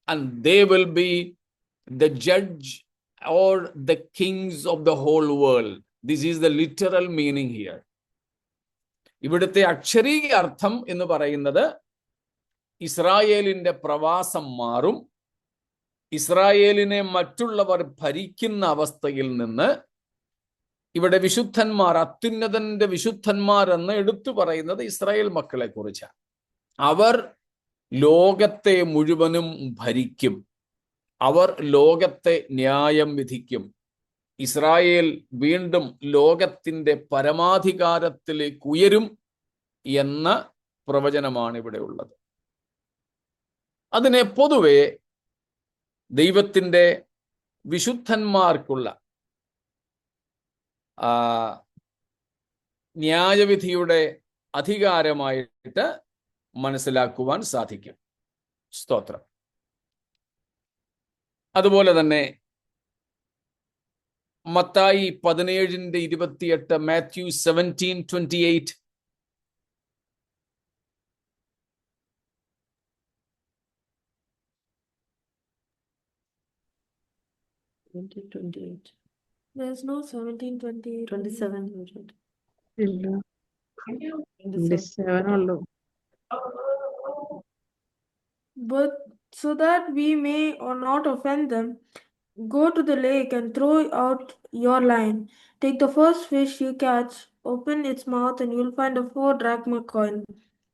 and they will be the judge or the kings of the whole world. This is the literal meaning here. ഇവിടുത്തെ അക്ഷരീയ അർത്ഥം എന്ന് പറയുന്നത് ഇസ്രായേലിന്റെ പ്രവാസം മാറും, ഇസ്രായേലിനെ മറ്റുള്ളവർ ഭരിക്കുന്ന അവസ്ഥയിൽ നിന്ന് ഇവിടെ വിശുദ്ധന്മാർ, അത്യുന്നതന്റെ വിശുദ്ധന്മാർ എന്ന് എടുത്തു പറയുന്നത് ഇസ്രായേൽ മക്കളെ കുറിച്ചാണ്. അവർ ലോകത്തെ മുഴുവനും ഭരിക്കും, അവർ ലോകത്തെ ന്യായം വിധിക്കും. ഇസ്രായേൽ വീണ്ടും ലോകത്തിന്റെ പരമാധികാരത്തിലേക്ക് ഉയരും എന്ന പ്രവചനമാണ് ഇവിടെ ഉള്ളത്. അതിനെ പൊതുവെ ദൈവത്തിൻ്റെ വിശുദ്ധന്മാർക്കുള്ള ന്യായവിധിയുടെ അധികാരമായിട്ട് മനസ്സിലാക്കുവാൻ സാധിക്കും. സ്തോത്രം. അതുപോലെ തന്നെ മത്തായി 17:28, മാത്യു 17:28, There's no 17:28. 27. ഇല്ല, 27. 27 ഉള്ളൂ. But so that we may or not offend them, go to the lake and throw out your line. Take the first fish you catch, open its mouth, and you'll find a 4 drachma coin.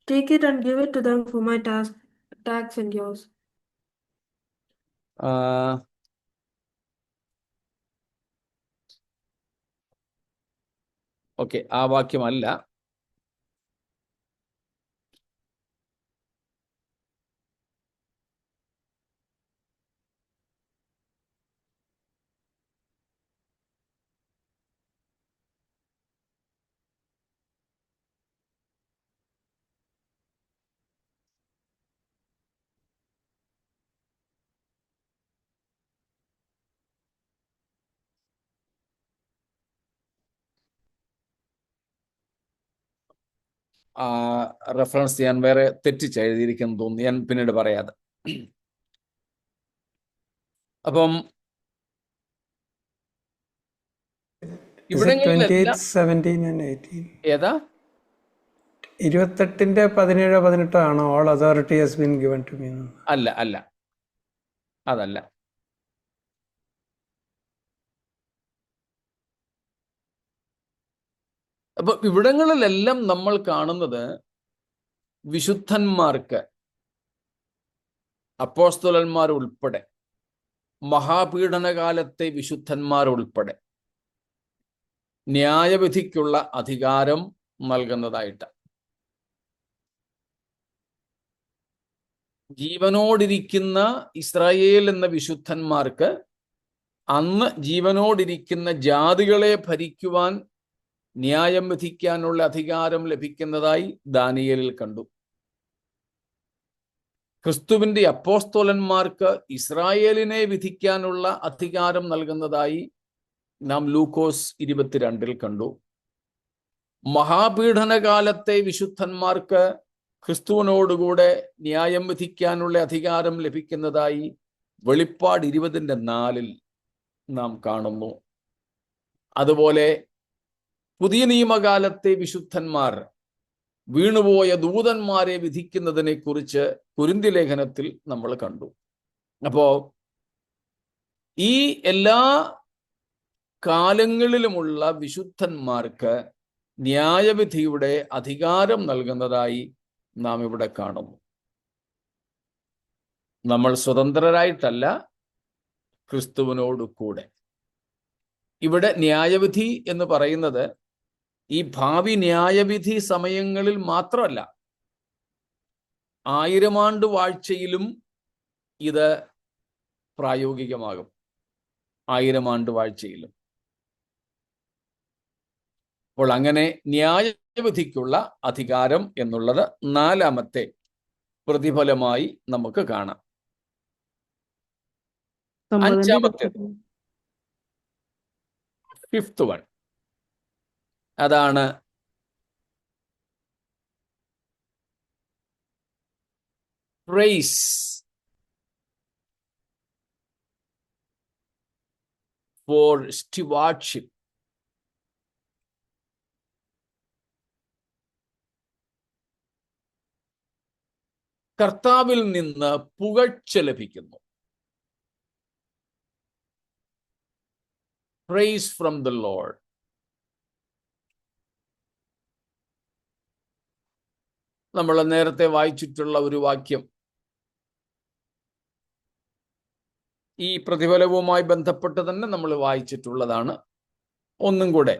Take it and give it to them for my tax and yours. Okay, ആ വാക്യമല്ല. റെഫറൻസ് ഞാൻ വേറെ തെറ്റിച്ച് എഴുതിയിരിക്കുന്നു തോന്നുന്നു, ഞാൻ പിന്നീട് പറയാതെ. അപ്പം ഇവിടങ്ങളിലെല്ലാം 17 and 18 ഏതാ 28-17-18 ആണോ? All authority has been given to me. അല്ല, അല്ല, അതല്ല. അപ്പൊ ഇവിടങ്ങളിലെല്ലാം നമ്മൾ കാണുന്നത് വിശുദ്ധന്മാർക്ക്, അപ്പോസ്തലന്മാർ ഉൾപ്പെടെ, മഹാപീഡനകാലത്തെ വിശുദ്ധന്മാർ ഉൾപ്പെടെ ന്യായവിധിക്കുള്ള അധികാരം നൽകുന്നതായിട്ട്. ജീവനോടിരിക്കുന്ന ഇസ്രായേൽ എന്ന വിശുദ്ധന്മാർക്ക് അന്ന് ജീവനോടിരിക്കുന്ന ജാതികളെ ഭരിക്കുവാൻ, ന്യായം വിധിക്കാനുള്ള അധികാരം ലഭിക്കുന്നതായി ദാനിയേലിൽ കണ്ടു. ക്രിസ്തുവിന്റെ അപ്പോസ്തലന്മാർക്ക് ഇസ്രായേലിനെ വിധിക്കാനുള്ള അധികാരം നൽകുന്നതായി നാം ലൂക്കോസ് 22 കണ്ടു. മഹാപീഡനകാലത്തെ വിശുദ്ധന്മാർക്ക് ക്രിസ്തുവിനോടുകൂടെ ന്യായം വിധിക്കാനുള്ള അധികാരം ലഭിക്കുന്നതായി വെളിപ്പാട് 20:4 നാം കാണുന്നു. അതുപോലെ പുതിയ നിയമകാലത്തെ വിശുദ്ധന്മാർ വീണുപോയ ദൂതന്മാരെ വിധിക്കുന്നതിനെ കുറിച്ച് കൊരിന്ത്യ ലേഖനത്തിൽ നമ്മൾ കണ്ടു. അപ്പോ ഈ എല്ലാ കാലങ്ങളിലുമുള്ള വിശുദ്ധന്മാർക്ക് ന്യായവിധിയുടെ അധികാരം നൽകുന്നതായി നാം ഇവിടെ കാണുന്നു. നമ്മൾ സ്വതന്ത്രരായിട്ടല്ല, ക്രിസ്തുവിനോട് കൂടെ. ഇവിടെ ന്യായവിധി എന്ന് പറയുന്നത് ഈ ഭാവി ന്യായവിധി സമയങ്ങളിൽ മാത്രമല്ല, 1000 ആണ്ട് വാഴ്ചയിലും ഇത് പ്രായോഗികമാകും. 1000 ആണ്ട് വാഴ്ചയിലും അപ്പോൾ അങ്ങനെ ന്യായവിധിക്കുള്ള അധികാരം എന്നുള്ളത് 4ാമത്തെ പ്രതിഫലമായി നമുക്ക് കാണാം. 5ാമത്തേത്, 5th വൺ, അതാണ് പ്രൈസ് ഫോർ സ്റ്റുവാർഡ്ഷിപ്പ്. കർത്താവിൽ നിന്ന് പുകഴ്ച ലഭിക്കുന്നു. Praise from the Lord. നമ്മൾ നേരത്തെ വായിച്ചിട്ടുള്ള ഒരു വാക്യം ഈ പ്രതിഫലവുമായി ബന്ധപ്പെട്ട് തന്നെ നമ്മൾ വായിച്ചിട്ടുള്ളതാണ്. ഒന്നും കൂടെ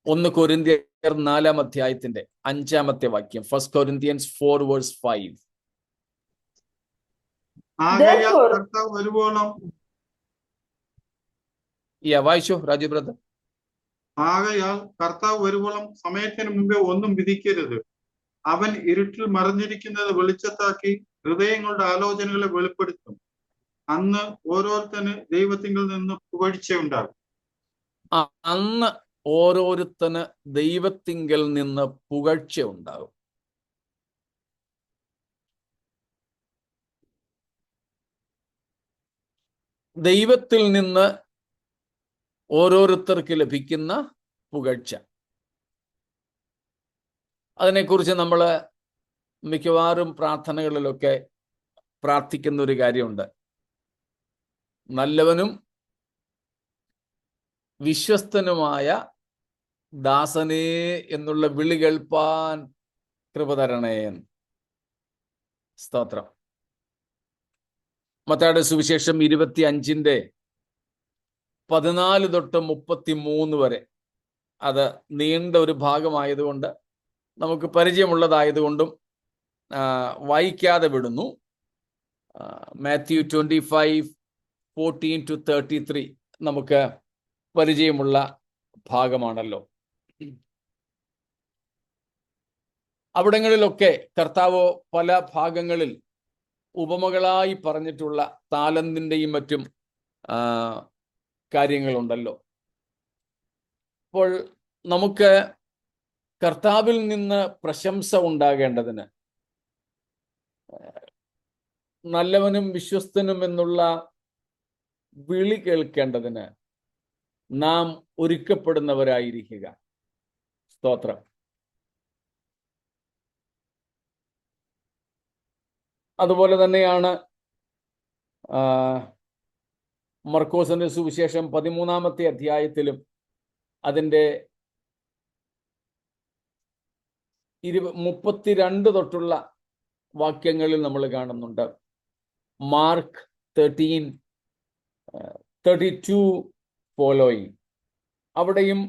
1 കൊരിന്ത്യർ 4-ാം അധ്യായത്തിന്റെ 5ാമത്തെ വാക്യം, 1 Corinthians 4:5. ആകയാൽ Therefore, കർത്താവ് വരുവോളം വായിച്ചോ രാജു ബ്രദർ. ആകയാൽ കർത്താവ് വരുവോളം സമയത്തിന് മുമ്പേ ഒന്നും വിധിക്കരുത്. അവൻ ഇരുട്ടിൽ മറഞ്ഞിരിക്കുന്നത് വെളിച്ചത്താക്കി ഹൃദയങ്ങളുടെ ആലോചനകളെ വെളിപ്പെടുത്തും. അന്ന് ഓരോരുത്തന് ദൈവത്തിങ്കിൽ നിന്ന് പുകഴ്ചയുണ്ടാകും. അന്ന് ഓരോരുത്തന് ദൈവത്തിങ്കൽ നിന്ന് പുകഴ്ച ഉണ്ടാകും. ദൈവത്തിൽ നിന്ന് ഓരോരുത്തർക്ക് ലഭിക്കുന്ന പുകഴ്ച, അതിനെക്കുറിച്ച് നമ്മൾ മിക്കവാറും പ്രാർത്ഥനകളിലൊക്കെ പ്രാർത്ഥിക്കുന്ന ഒരു കാര്യമുണ്ട്. നല്ലവനും വിശ്വസ്തനുമായ ദാസനേ എന്നുള്ള വിളി കേൾപ്പാൻ കൃപ തരണേ. സ്തോത്രം. മത്തായിയുടെ സുവിശേഷം 25-14 തൊട്ട് 33 വരെ, അത് നീണ്ട ഒരു ഭാഗമായതുകൊണ്ട് നമുക്ക് പരിചയമുള്ളതായതുകൊണ്ടും വായിക്കാതെ വിടുന്നു. മാത്യു 25:14-33 നമുക്ക് പരിചയമുള്ള ഭാഗമാണല്ലോ. അവിടങ്ങളിലൊക്കെ കർത്താവ് പല ഭാഗങ്ങളിൽ ഉപമകളായി പറഞ്ഞിട്ടുള്ള താലന്തിൻ്റെയും മറ്റും കാര്യങ്ങളുണ്ടല്ലോ. അപ്പോൾ നമുക്ക് കർത്താവിൽ നിന്ന് പ്രശംസ ഉണ്ടാകേണ്ടതിന്, നല്ലവനും വിശ്വസ്തനും എന്നുള്ള വിളി കേൾക്കേണ്ടതിന് നാം ഒരുക്കപ്പെടുന്നവരായിരിക്കുക. സ്തോത്രം. അതുപോലെ തന്നെയാണ് മർക്കോസിന്റെ സുവിശേഷം 13-ാമത്തെ അധ്യായത്തിലും അതിൻ്റെ 32 തൊട്ടുള്ള വാക്യങ്ങളിൽ നമ്മൾ കാണുന്നുണ്ട്. മാർക്ക് 13:32 ഫോളോയിങ്, അവിടെയും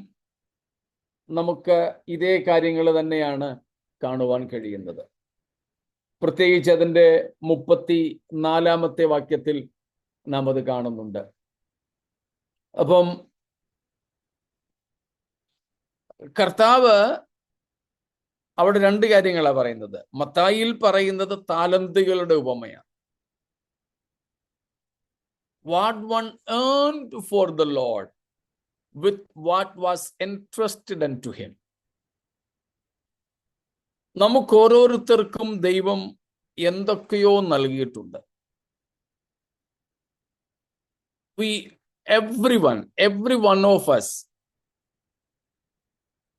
നമുക്ക് ഇതേ കാര്യങ്ങൾ തന്നെയാണ് കാണുവാൻ കഴിയുന്നത്. പ്രത്യേകിച്ച് അതിൻ്റെ 34-ാമത്തെ വാക്യത്തിൽ നാം അത് കാണുന്നുണ്ട്. അപ്പം കർത്താവ് അവിടെ 2 കാര്യങ്ങളാണ് പറയുന്നത്. മത്തായിയിൽ പറയുന്നത് താലന്തുകളുടെ ഉപമയാണ്. What one earned for the Lord with what was entrusted unto him. നമുക്ക് ഓരോരുത്തർക്കും ദൈവം എന്തൊക്കെയോ നൽകിയിട്ടുണ്ട്. every one of us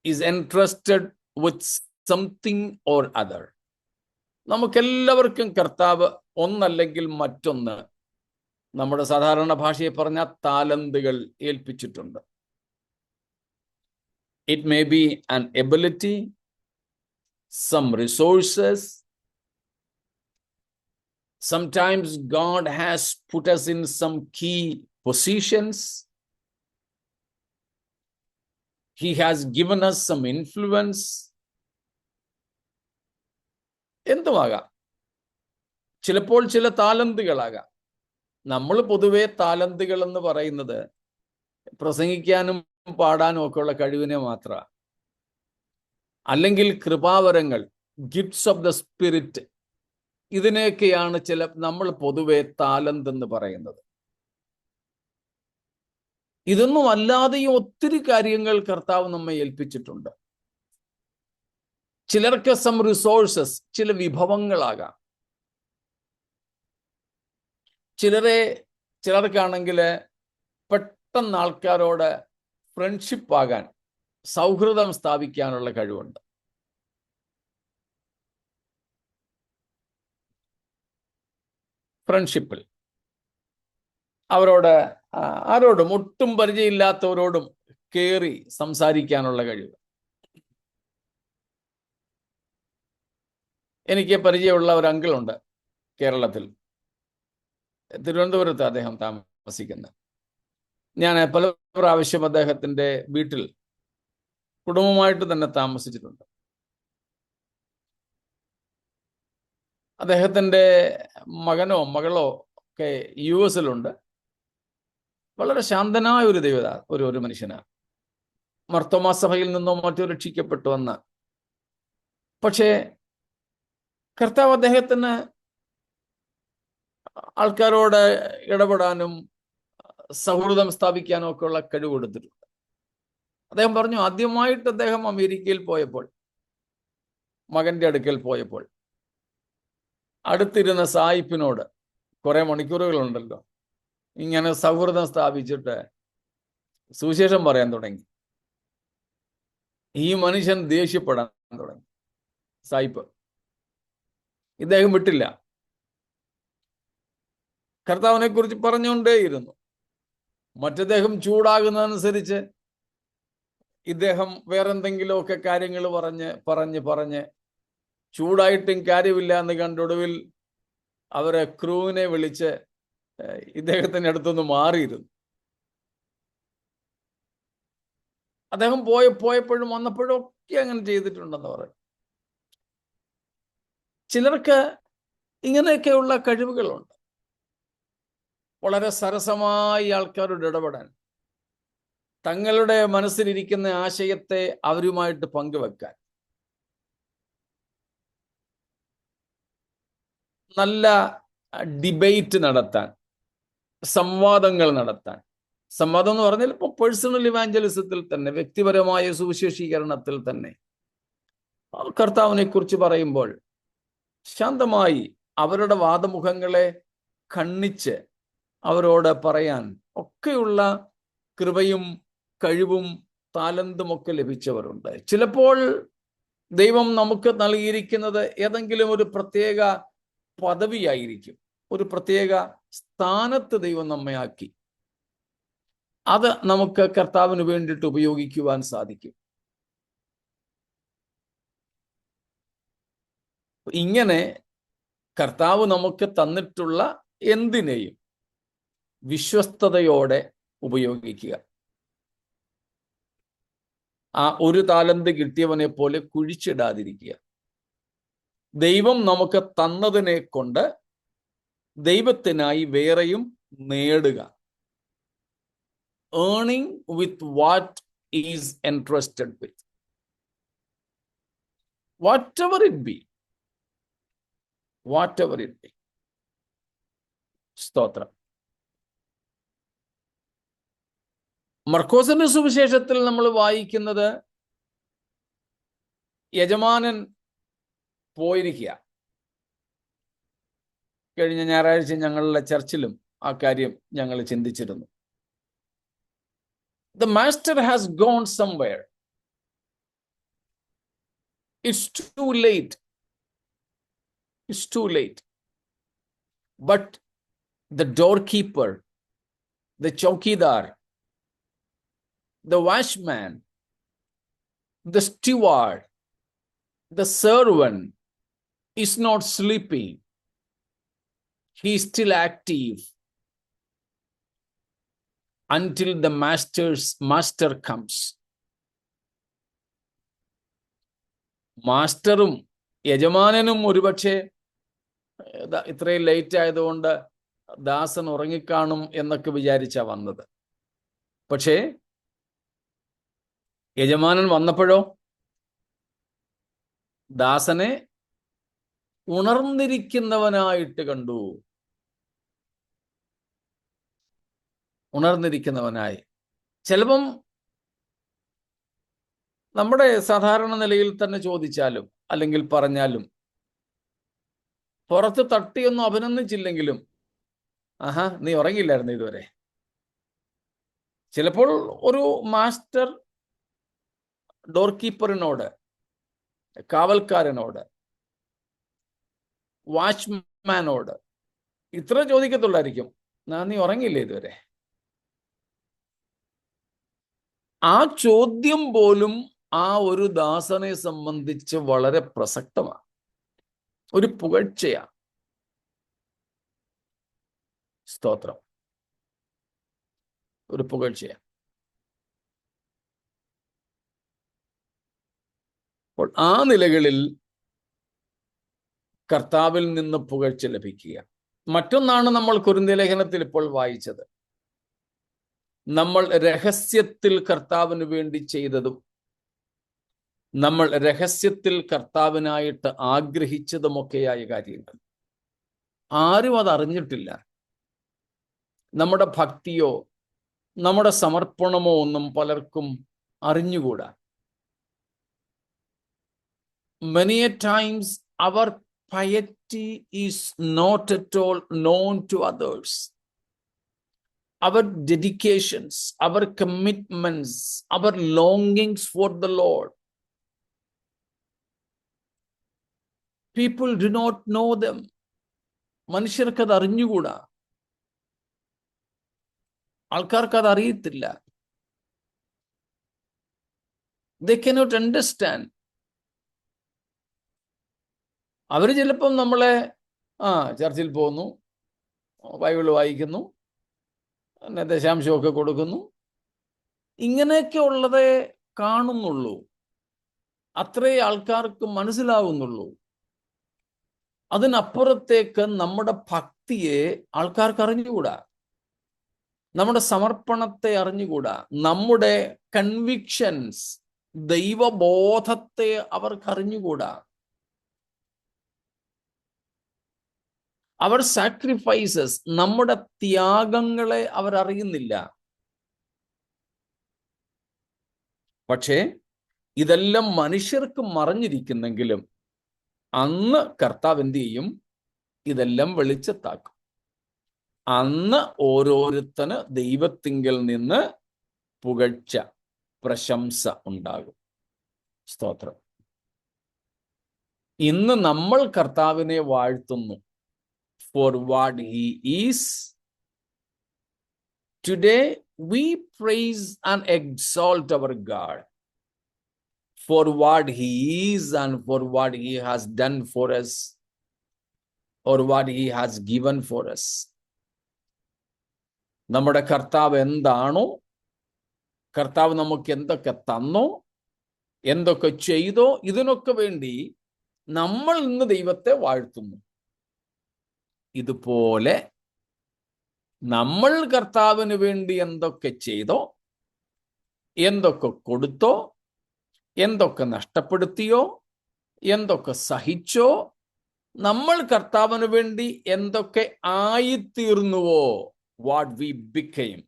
is entrusted with something or other. നമുക്കെല്ലാവർക്കും കർത്താവ് ഒന്നല്ലെങ്കിൽ മറ്റൊന്ന്, നമ്മുടെ സാധാരണ ഭാഷയെ പറഞ്ഞ താലന്തുകൾ ഏൽപ്പിച്ചിട്ടുണ്ട്. It may be an ability, some resources. Sometimes God has put us in some key positions. He has given us some influence. എന്തുമാകാം, ചിലപ്പോൾ ചില താലന്തുകളാകാം. നമ്മൾ പൊതുവെ താലന്തുകൾ എന്ന് പറയുന്നത് പ്രസംഗിക്കാനും പാടാനും ഒക്കെ ഉള്ള കഴിവിനെ മാത്രമാണ്. അല്ലെങ്കിൽ കൃപാവരങ്ങൾ, ഗിഫ്റ്റ്സ് ഓഫ് ദ സ്പിരിറ്റ്, ഇതിനെയൊക്കെയാണ് നമ്മൾ പൊതുവെ താലന്ത് എന്ന് പറയുന്നത്. ഇതൊന്നും അല്ലാതെയും ഒത്തിരി കാര്യങ്ങൾ കർത്താവ് നമ്മെ ഏൽപ്പിച്ചിട്ടുണ്ട്. ചിലർക്ക് സം റിസോഴ്സസ്, ചില വിഭവങ്ങളാകാം. ചിലർക്കാണെങ്കിൽ പെട്ടെന്ന് ആൾക്കാരോട് ഫ്രണ്ട്ഷിപ്പ് ആകാൻ, സൗഹൃദം സ്ഥാപിക്കാനുള്ള കഴിവുണ്ട്. ഫ്രണ്ട്ഷിപ്പിൽ ആരോടും ഒട്ടും പരിചയമില്ലാത്തവരോടും കയറി സംസാരിക്കാനുള്ള കഴിവ്. എനിക്ക് പരിചയമുള്ള ഒരു അങ്കിളുണ്ട് കേരളത്തിൽ, തിരുവനന്തപുരത്ത് അദ്ദേഹം താമസിക്കുന്നത്. ഞാൻ പല പ്രാവശ്യം അദ്ദേഹത്തിൻ്റെ വീട്ടിൽ കുടുംബമായിട്ട് തന്നെ താമസിച്ചിട്ടുണ്ട്. അദ്ദേഹത്തിൻ്റെ മകനോ മകളോ ഒക്കെ US-ലുണ്ട്. വളരെ ശാന്തനായ ഒരു ഒരു മനുഷ്യനാണ്. മർത്തോമാ സഭയിൽ നിന്നോ മറ്റോ രക്ഷിക്കപ്പെട്ടു വന്ന. പക്ഷേ കർത്താവ് അദ്ദേഹത്തിന് ആൾക്കാരോട് ഇടപെടാനും സൗഹൃദം സ്ഥാപിക്കാനും ഒക്കെ ഉള്ള കഴിവ് കൊടുത്തിട്ടുണ്ട്. അദ്ദേഹം പറഞ്ഞു, ആദ്യമായിട്ട് അദ്ദേഹം അമേരിക്കയിൽ പോയപ്പോൾ, മകന്റെ അടുക്കൽ പോയപ്പോൾ, അടുത്തിരുന്ന സായിപ്പിനോട് കുറെ മണിക്കൂറുകളുണ്ടല്ലോ, ഇങ്ങനെ സൗഹൃദം സ്ഥാപിച്ചിട്ട് സുവിശേഷം പറയാൻ തുടങ്ങി. ഈ മനുഷ്യൻ ദേഷ്യപ്പെടാൻ തുടങ്ങി. സായിപ്പ് ഇദ്ദേഹം വിട്ടില്ല. കർത്താവിനെ കുറിച്ച് പറഞ്ഞുകൊണ്ടേയിരുന്നു. മറ്റദ്ദേഹം ചൂടാകുന്നതനുസരിച്ച് ഇദ്ദേഹം വേറെന്തെങ്കിലുമൊക്കെ കാര്യങ്ങൾ പറഞ്ഞ് ചൂടായിട്ടും കാര്യമില്ല എന്ന് കണ്ടൊടുവിൽ അവരെ ക്രൂവിനെ വിളിച്ച് ഇദ്ദേഹത്തിൻ്റെ അടുത്തൊന്ന് മാറിയിരുന്നു. അദ്ദേഹം പോയപ്പോഴും വന്നപ്പോഴും ഒക്കെ അങ്ങനെ ചെയ്തിട്ടുണ്ടെന്ന് പറയും. ചിലർക്ക് ഇങ്ങനെയൊക്കെയുള്ള കഴിവുകളുണ്ട്. വളരെ സരസമായി ആൾക്കാരോട് ഇടപെടാൻ, തങ്ങളുടെ മനസ്സിലിരിക്കുന്ന ആശയത്തെ അവരുമായിട്ട് പങ്കുവെക്കാൻ, നല്ല ഡിബേറ്റ് നടത്താൻ, സംവാദങ്ങൾ നടത്താൻ. സംവാദം എന്ന് പറഞ്ഞാൽ ഇപ്പോൾ പേഴ്സണൽ ഇവാഞ്ചലിസത്തിൽ തന്നെ, വ്യക്തിപരമായ സുവിശേഷീകരണത്തിൽ തന്നെ കർത്താവിനെ കുറിച്ച് പറയുമ്പോൾ ശാന്തമായി അവരുടെ വാദമുഖങ്ങളെ ഖണ്ഡിച്ച് അവരോട് പറയാൻ ഒക്കെയുള്ള കൃപയും കഴിവും താലന്തും ഒക്കെ ലഭിച്ചവരുണ്ട്. ചിലപ്പോൾ ദൈവം നമുക്ക് നൽകിയിരിക്കുന്നത് ഏതെങ്കിലും ഒരു പ്രത്യേക പദവിയായിരിക്കും, ഒരു പ്രത്യേക സ്ഥാനത്ത് ദൈവം നമ്മെ ആക്കി. അത് നമുക്ക് കർത്താവിന് വേണ്ടിയിട്ട് ഉപയോഗിക്കുവാൻ സാധിക്കും. ഇങ്ങനെ കർത്താവ് നമുക്ക് തന്നിട്ടുള്ള എന്തിനേയും വിശ്വസ്തയോടെ ഉപയോഗിക്കുക. ആ ഒരു താലന്ത് കിട്ടിയവനെ പോലെ കുഴിച്ചിടാതിരിക്കുക. ദൈവം നമുക്ക് തന്നതിനെ കൊണ്ട് ദൈവത്തിനായി വേറെയും നേടുക. Earning with what is entrusted with, whatever it be. സ്തോത്രം. മർക്കോസിന്റെ സുവിശേഷത്തിൽ നമ്മൾ വായിക്കുന്നത്, യജമാനൻ പോയിരിക്കുക. കഴിഞ്ഞ ഞായറാഴ്ച ഞങ്ങളുടെ ചർച്ചിലും ആ കാര്യം ഞങ്ങൾ ചിന്തിച്ചിരുന്നു. The master has gone somewhere. It's too late. But the doorkeeper, the chowkidar, the watchman, the steward, the servant is not sleeping. He is still active until the master comes. മാസ്റ്ററും യജമാനനും ഒരുപക്ഷെ ഇത്രയും ലേറ്റ് ആയതുകൊണ്ട് ദാസൻ ഉറങ്ങിക്കാണും എന്നൊക്കെ വിചാരിച്ചാ വന്നത്. പക്ഷേ യജമാനൻ വന്നപ്പോഴോ ദാസനെ ഉണർന്നിരിക്കുന്നവനായിട്ട് കണ്ടു. ഉണർന്നിരിക്കുന്നവനായി. ചിലപ്പം നമ്മുടെ സാധാരണ നിലയിൽ തന്നെ ചോദിച്ചാലും അല്ലെങ്കിൽ പറഞ്ഞാലും പുറത്ത് തട്ടിയൊന്നും അഭിനന്ദിച്ചില്ലെങ്കിലും ആഹാ നീ ഉറങ്ങിയില്ലായിരുന്നു ഇതുവരെ. ചിലപ്പോൾ ഒരു മാസ്റ്റർ ഡോർ കീപ്പറിനോട്, കാവൽക്കാരനോട്, വാച്ച്മാനോട് ഇത്ര ചോദിക്കത്തുള്ളായിരിക്കും, നീ ഉറങ്ങിയില്ലേ ഇതുവരെ. ആ ചോദ്യം പോലും ആ ഒരു ദാസനെ സംബന്ധിച്ച് വളരെ പ്രസക്തമാണ്, ഒരു പുകഴ്ചയാ. സ്തോത്രം, ഒരു പുകഴ്ചയാ. അപ്പോൾ ആ നിലകളിൽ കർത്താവിൽ നിന്ന് പുകഴ്ച ലഭിക്കുക. മറ്റൊന്നാണ് നമ്മൾ കൊരിന്ത്യ ലേഖനത്തിൽ ഇപ്പോൾ വായിച്ചത്. നമ്മൾ രഹസ്യത്തിൽ കർത്താവിന് വേണ്ടി ചെയ്തതും നമ്മൾ രഹസ്യത്തിൽ കർത്താവിനായിട്ട് ആഗ്രഹിച്ചതുമൊക്കെയായ കാര്യങ്ങൾ ആരും അതറിഞ്ഞിട്ടില്ല. നമ്മുടെ ഭക്തിയോ നമ്മുടെ സമർപ്പണമോ ഒന്നും പലർക്കും അറിഞ്ഞുകൂടാ. Many a times our piety is not at all known to others. Our dedications, our commitments, our longings for the Lord, people do not know them. മനുഷ്യർക്ക് അത് അറിഞ്ഞുകൂടാ, ആൾക്കാർക്ക് അത് അറിയത്തില്ല. They cannot understand. അവർ ചിലപ്പം നമ്മളെ ചർച്ചിൽ പോകുന്നു, ബൈബിൾ വായിക്കുന്നു, പിന്നെ ദശാംശമൊക്കെ കൊടുക്കുന്നു, ഇങ്ങനെയൊക്കെ ഉള്ളതേ കാണുന്നുള്ളൂ, അത്രേ ആൾക്കാർക്ക് മനസ്സിലാവുന്നുള്ളൂ. അതിനപ്പുറത്തേക്ക് നമ്മുടെ ഭക്തിയെ ആൾക്കാർക്ക് അറിഞ്ഞുകൂടാ, നമ്മുടെ സമർപ്പണത്തെ അറിഞ്ഞുകൂടാ, നമ്മുടെ കൺവിക്ഷൻസ്, ദൈവബോധത്തെ അവർക്ക് അറിഞ്ഞുകൂടാ. അവർ സാക്രിഫൈസസ്, നമ്മുടെ ത്യാഗങ്ങളെ അവരറിയുന്നില്ല. പക്ഷേ ഇതെല്ലാം മനുഷ്യർക്ക് മറഞ്ഞിരിക്കുന്നെങ്കിലും അന്ന് കർത്താവ് എന്ത് ചെയ്യും? ഇതെല്ലാം വെളിച്ചത്താക്കും. അന്ന് ഓരോരുത്തന് ദൈവത്തിങ്കൽ നിന്ന് പുകഴ്ച, പ്രശംസ ഉണ്ടാകും. സ്തോത്രം. ഇന്ന് നമ്മൾ കർത്താവിനെ വാഴ്ത്തുന്നു for what he is. Today we praise and exalt our God for what he is and for what he has done for us or what he has given for us. നമ്മുടെ കർത്താവ് എന്താണോ, കർത്താവ് നമുക്ക് എന്തൊക്കെ തന്നോ, എന്തൊക്കെ ചെയ്തോ, ഇതിനൊക്കെ വേണ്ടി നമ്മൾ ഇന്ന് ദൈവത്തെ വാഴ്ത്തുന്നു. ഇതുപോലെ നമ്മൾ കർത്താവിന് വേണ്ടി എന്തൊക്കെ ചെയ്തോ, എന്തൊക്കെ കൊടുത്തോ, എന്തൊക്കെ നഷ്ടപ്പെടുത്തിയോ, എന്തൊക്കെ സഹിച്ചോ, നമ്മൾ കർത്താവിന് വേണ്ടി എന്തൊക്കെ ആയിത്തീർന്നുവോ, what we became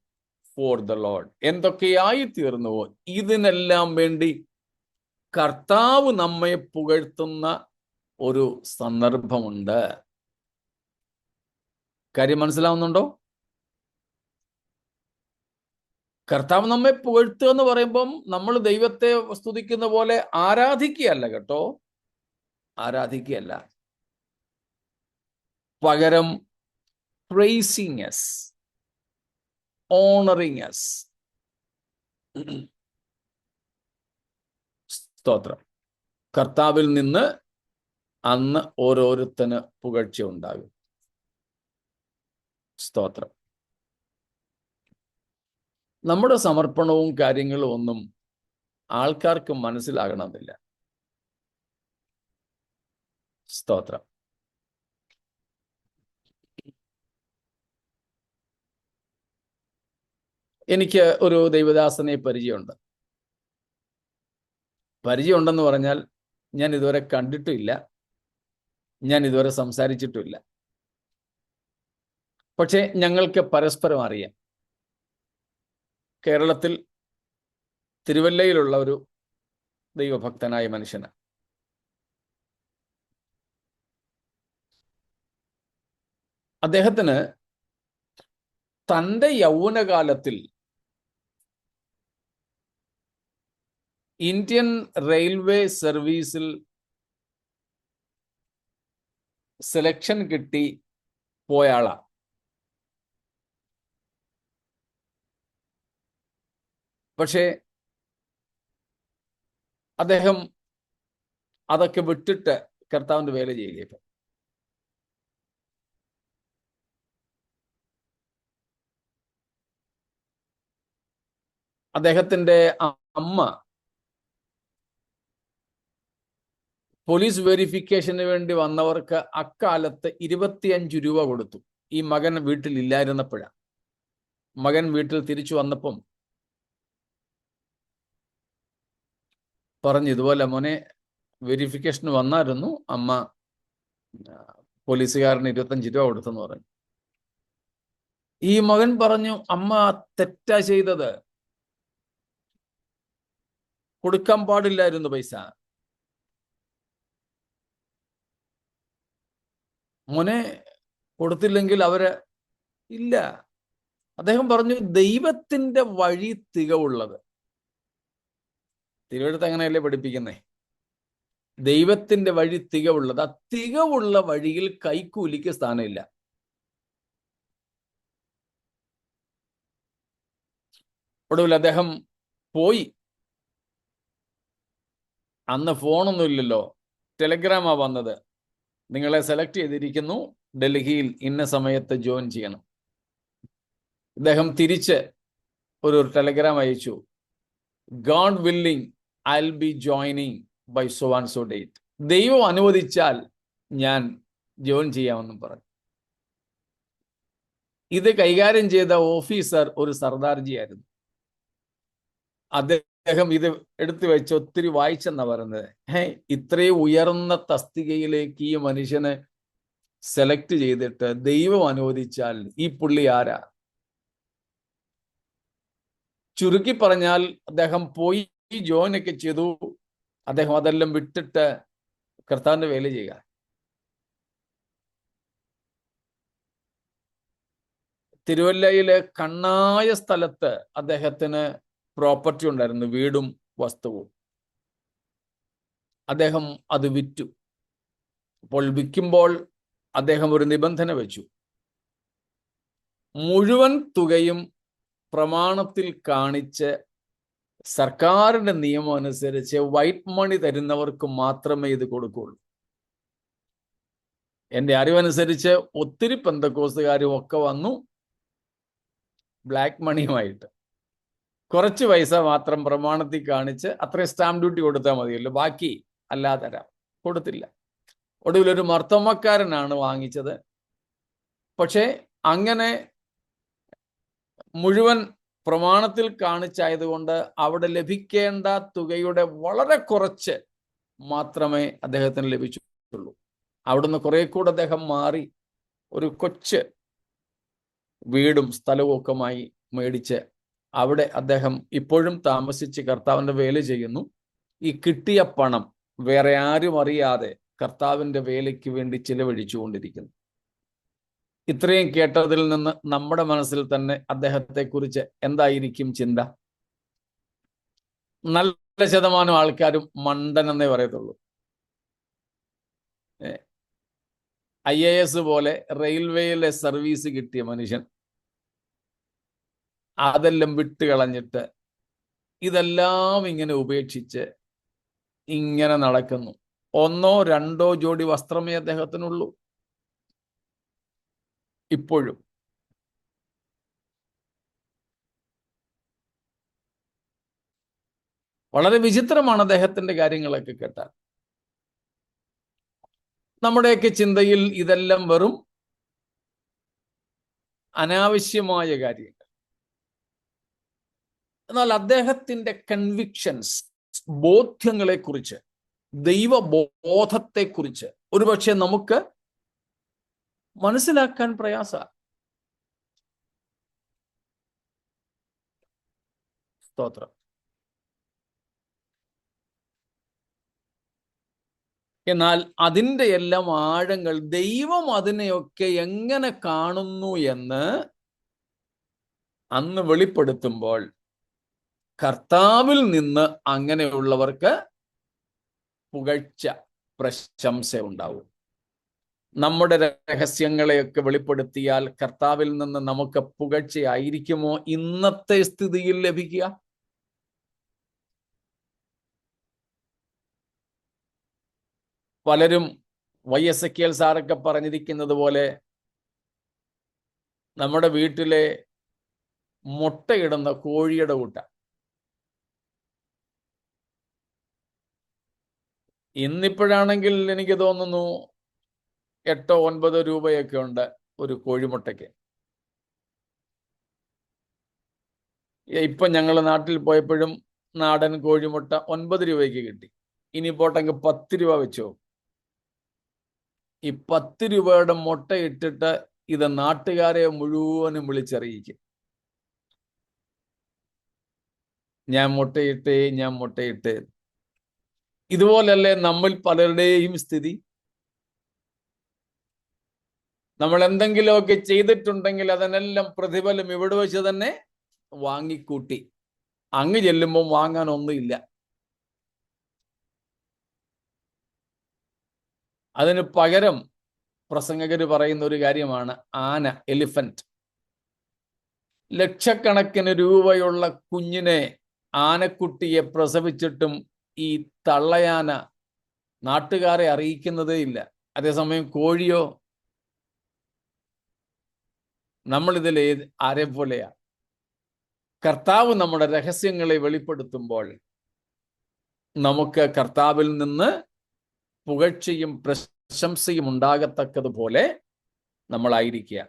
for the lord, എന്തൊക്കെ ആയിത്തീർന്നുവോ, ഇതിനെല്ലാം വേണ്ടി കർത്താവ് നമ്മെ പുകഴ്ത്തുന്ന ഒരു സന്ദർഭമുണ്ട്. കാര്യം മനസ്സിലാവുന്നുണ്ടോ? കർത്താവ് നമ്മെ പുകഴ്ത്തുക എന്ന് പറയുമ്പം നമ്മൾ ദൈവത്തെ സ്തുതിക്കുന്ന പോലെ ആരാധിക്കുകയല്ല കേട്ടോ, ആരാധിക്കുകയല്ല. പകരം പ്രൈസിങ് us, ഓണറിങ് us. സ്തോത്രം. കർത്താവിൽ നിന്ന് അന്ന് ഓരോരുത്തന് പുകഴ്ച ഉണ്ടാകും. സ്തോത്രം. നമ്മുടെ സമർപ്പണവും കാര്യങ്ങളും ഒന്നും ആൾക്കാർക്ക് മനസ്സിലാകണമെന്നില്ല. സ്തോത്രം. എനിക്ക് ഒരു ദൈവദാസനെ പരിചയമുണ്ട്. പരിചയമുണ്ടെന്ന് പറഞ്ഞാൽ ഞാൻ ഇതുവരെ കണ്ടിട്ടുമില്ല, ഞാൻ ഇതുവരെ സംസാരിച്ചിട്ടുമില്ല. പക്ഷേ ഞങ്ങൾക്ക് പരസ്പരം അറിയാം. കേരളത്തിൽ തിരുവല്ലയിലുള്ള ഒരു ദൈവഭക്തനായ മനുഷ്യനാണ്. അദ്ദേഹത്തിന് തൻ്റെ യൗവനകാലത്തിൽ ഇന്ത്യൻ റെയിൽവേ സർവീസിൽ സെലക്ഷൻ കിട്ടി പോയ ആളാണ്. പക്ഷേ അദ്ദേഹം അതൊക്കെ വിട്ടിട്ട് കർത്താവിൻ്റെ വേല ചെയ്യുകയാണ്. അദ്ദേഹത്തിൻ്റെ അമ്മ പോലീസ് വെരിഫിക്കേഷന് വേണ്ടി വന്നവർക്ക് അക്കാലത്ത് 25 രൂപ കൊടുത്തു. ഈ മകൻ വീട്ടിലില്ലായിരുന്നപ്പോഴാണ്. മകൻ വീട്ടിൽ തിരിച്ചു വന്നപ്പം പറഞ്ഞു, ഇതുപോലെ മോനെ വെരിഫിക്കേഷന് വന്നായിരുന്നു, അമ്മ പോലീസുകാരന് 25 രൂപ കൊടുത്തെന്ന് പറഞ്ഞു. ഈ മകൻ പറഞ്ഞു, അമ്മ തെറ്റാ ചെയ്തത്, കൊടുക്കാൻ പാടില്ലായിരുന്നു പൈസ. മോനെ കൊടുത്തില്ലെങ്കിൽ അവര് ഇല്ല. അദ്ദേഹം പറഞ്ഞു, ദൈവത്തിന്റെ വഴി തികവുള്ളത്. തിരുവഴുത്ത് അങ്ങനെയല്ലേ പഠിപ്പിക്കുന്നേ? ദൈവത്തിന്റെ വഴി തികവുള്ളത്. ആ തികവുള്ള വഴിയിൽ കൈക്കൂലിക്ക് സ്ഥാനമില്ല. ഒടുവിൽ അദ്ദേഹം പോയി. അന്ന് ഫോണൊന്നും ഇല്ലല്ലോ, ടെലഗ്രാമാ വന്നത്. നിങ്ങളെ സെലക്ട് ചെയ്തിരിക്കുന്നു, ഡൽഹിയിൽ ഇന്ന സമയത്ത് ജോയിൻ ചെയ്യണം. അദ്ദേഹം തിരിച്ച് ഒരു ടെലഗ്രാം അയച്ചു, God willing I will be joining by so and so date. ദൈവം അനുവദിച്ചാൽ ഞാൻ ജോയിൻ ചെയ്യാമെന്നും പറഞ്ഞു. ഇത് കൈകാര്യം ചെയ്ത ഓഫീസർ ഒരു സർദാർജി ആയിരുന്നു. അദ്ദേഹം ഇത് എടുത്തു വെച്ച് ഒത്തിരി വായിച്ചെന്നാ പറയുന്നത്. ഇത്രയും ഉയർന്ന തസ്തികയിലേക്ക് ഈ മനുഷ്യനെ സെലക്ട് ചെയ്തിട്ട് ദൈവം അനുവദിച്ചാൽ ഈ പുള്ളി ആരാ? ചുരുക്കി പറഞ്ഞാൽ അദ്ദേഹം പോയി ജോയിനൊക്കെ ചെയ്തു. അദ്ദേഹം അതെല്ലാം വിട്ടിട്ട് കർത്താവിന്റെ വേല ചെയ്യുക. തിരുവല്ലയിലെ കണ്ണായ സ്ഥലത്ത് അദ്ദേഹത്തിന് പ്രോപ്പർട്ടി ഉണ്ടായിരുന്നു, വീടും വസ്തുവും. അദ്ദേഹം അത് വിറ്റു. അപ്പോൾ വിൽക്കുമ്പോൾ അദ്ദേഹം ഒരു നിബന്ധന വെച്ചു, മുഴുവൻ തുകയും പ്രമാണത്തിൽ കാണിച്ച് സർക്കാരിന്റെ നിയമം അനുസരിച്ച് വൈറ്റ് മണി തരുന്നവർക്ക് മാത്രമേ ഇത് കൊടുക്കുള്ളൂ. എൻ്റെ അറിവനുസരിച്ച് ഒത്തിരി പെന്തക്കോസ്തുകാരും ഒക്കെ വന്നു ബ്ലാക്ക് മണിയുമായിട്ട്. കുറച്ച് പൈസ മാത്രം പ്രമാണത്തിൽ കാണിച്ച് അത്രയും സ്റ്റാമ്പ് ഡ്യൂട്ടി കൊടുത്താൽ മതിയല്ലോ, ബാക്കി അല്ലാതെ തരാം. കൊടുത്തില്ല. ഒടുവിലൊരു മർത്തോമക്കാരനാണ് വാങ്ങിച്ചത്. പക്ഷേ അങ്ങനെ മുഴുവൻ പ്രമാണത്തിൽ കാണിച്ചായതുകൊണ്ട് അവിടെ ലഭിക്കേണ്ട തുകയുടെ വളരെ കുറച്ച് മാത്രമേ അദ്ദേഹത്തിന് ലഭിച്ചുള്ളൂ. അവിടുന്ന് കുറെ കൂടെ അദ്ദേഹം മാറി ഒരു കൊച്ച് വീടും സ്ഥലവും ഒക്കെമായി മേടിച്ച് അവിടെ അദ്ദേഹം ഇപ്പോഴും താമസിച്ച് കർത്താവിൻ്റെ വേല ചെയ്യുന്നു. ഈ കിട്ടിയ പണം വേറെ ആരും അറിയാതെ കർത്താവിൻ്റെ വേലയ്ക്ക് വേണ്ടി ചിലവഴിച്ചുകൊണ്ടിരിക്കുന്നു. ഇത്രയും കേട്ടതിൽ നിന്ന് നമ്മുടെ മനസ്സിൽ തന്നെ അദ്ദേഹത്തെക്കുറിച്ച് എന്തായിരിക്കും ചിന്ത? നല്ല ശതമാനം ആൾക്കാരും മണ്ടനെന്നേ പറയത്തുള്ളൂ. IAS പോലെ റെയിൽവേയിലെ സർവീസ് കിട്ടിയ മനുഷ്യൻ അതെല്ലാം വിട്ടുകളഞ്ഞിട്ട് ഇതെല്ലാം ഇങ്ങനെ ഉപേക്ഷിച്ച് ഇങ്ങനെ നടക്കുന്നു. 1-2 ജോഡി വസ്ത്രമേ അദ്ദേഹത്തിനുള്ളൂ ഇപ്പോഴും. വളരെ വിചിത്രമാണ് അദ്ദേഹത്തിന്റെ കാര്യങ്ങളൊക്കെ കേട്ടാൽ. നമ്മുടെയൊക്കെ ചിന്തയിൽ ഇതെല്ലാം വെറും അനാവശ്യമായ കാര്യങ്ങൾ. എന്നാൽ അദ്ദേഹത്തിന്റെ കൺവിക്ഷൻസ്, ബോധ്യങ്ങളെക്കുറിച്ച്, ദൈവബോധത്തെക്കുറിച്ച് ഒരുപക്ഷെ നമുക്ക് മനസ്സിലാക്കാൻ പ്രയാസമാണ്. സ്തോത്രം. എന്നാൽ അതിൻ്റെ എല്ലാം ആഴങ്ങൾ, ദൈവം അതിനെയൊക്കെ എങ്ങനെ കാണുന്നു എന്ന് അന്ന് വെളിപ്പെടുത്തുമ്പോൾ കർത്താവിൽ നിന്ന് അങ്ങനെയുള്ളവർക്ക് പുകഴ്ച, പ്രശംസ ഉണ്ടാവും. നമ്മുടെ രഹസ്യങ്ങളെയൊക്കെ വെളിപ്പെടുത്തിയാൽ കർത്താവിൽ നിന്ന് നമുക്ക് പുകഴ്ചയായിരിക്കുമോ ഇന്നത്തെ സ്ഥിതിയിൽ ലഭിക്കുക? പലരും YSKL സാറൊക്കെ പറഞ്ഞിരിക്കുന്നത് പോലെ നമ്മുടെ വീട്ടിലെ മുട്ടയിടുന്ന കോഴിയുടെ കൂട്ട. ഇന്നിപ്പോഴാണെങ്കിൽ എനിക്ക് തോന്നുന്നു 8-9 രൂപയൊക്കെ ഉണ്ട് ഒരു കോഴിമുട്ടയ്ക്ക്. ഇപ്പം ഞങ്ങൾ നാട്ടിൽ പോയപ്പോഴും നാടൻ കോഴിമുട്ട 9 രൂപയ്ക്ക് കിട്ടി. ഇനി പോട്ടെങ്കിൽ 10 രൂപ വെച്ചോ. ഈ 10 രൂപയുടെ മുട്ട ഇട്ടിട്ട് ഇത് നാട്ടുകാരെ മുഴുവനും വിളിച്ചറിയിക്കും, ഞാൻ മുട്ടയിട്ട്. ഇതുപോലല്ലേ നമ്മൾ പലരുടെയും സ്ഥിതി? നമ്മൾ എന്തെങ്കിലുമൊക്കെ ചെയ്തിട്ടുണ്ടെങ്കിൽ അതിനെല്ലാം പ്രതിഫലം ഇവിടെ വെച്ച് തന്നെ വാങ്ങിക്കൂട്ടി അങ്ങ് ചെല്ലുമ്പോൾ വാങ്ങാനൊന്നുമില്ല. അതിന് പകരം പ്രസംഗകർ പറയുന്ന ഒരു കാര്യമാണ് ആന, എലിഫന്റ്. ലക്ഷക്കണക്കിന് രൂപയുള്ള കുഞ്ഞിനെ, ആനക്കുട്ടിയെ പ്രസവിച്ചിട്ടും ഈ തള്ളയാന നാട്ടുകാരെ അറിയിക്കുന്നതേ ഇല്ല. അതേസമയം കോഴിയോ, നമ്മളിതിൽ ആരെ പോലെയാ? കർത്താവ് നമ്മുടെ രഹസ്യങ്ങളെ വെളിപ്പെടുത്തുമ്പോൾ നമുക്ക് കർത്താവിൽ നിന്ന് പുകഴ്ചയും പ്രശംസയും ഉണ്ടാകത്തക്കതുപോലെ നമ്മളായിരിക്കുക.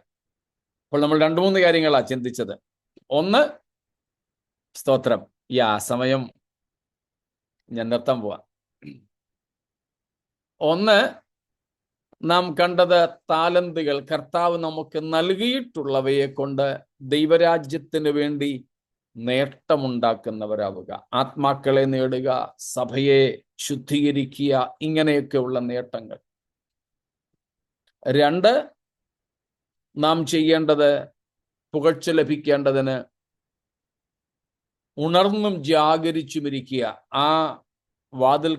അപ്പോൾ നമ്മൾ 2-3 കാര്യങ്ങളാണ് ചിന്തിച്ചത്. ഒന്ന്, സ്തോത്രം. ആ സമയം ഞാൻ നിർത്താൻ പോവാ. ഒന്ന്, നാം കണ്ടത് താലന്തുകൾ, കർത്താവ് നമുക്ക് നൽകിയിട്ടുള്ളവയെ കൊണ്ട് ദൈവരാജ്യത്തിന് വേണ്ടി നേട്ടമുണ്ടാക്കുന്നവരാവുക, ആത്മാക്കളെ നേടുക, സഭയെ ശുദ്ധീകരിക്കുക, ഇങ്ങനെയൊക്കെയുള്ള നേട്ടങ്ങൾ. 2, നാം ചെയ്യേണ്ടത് പുകഴ്ച ലഭിക്കേണ്ടതിന് ഉണർന്നും ജാഗരിച്ചുമിരിക്കുക. ആ വാതിൽ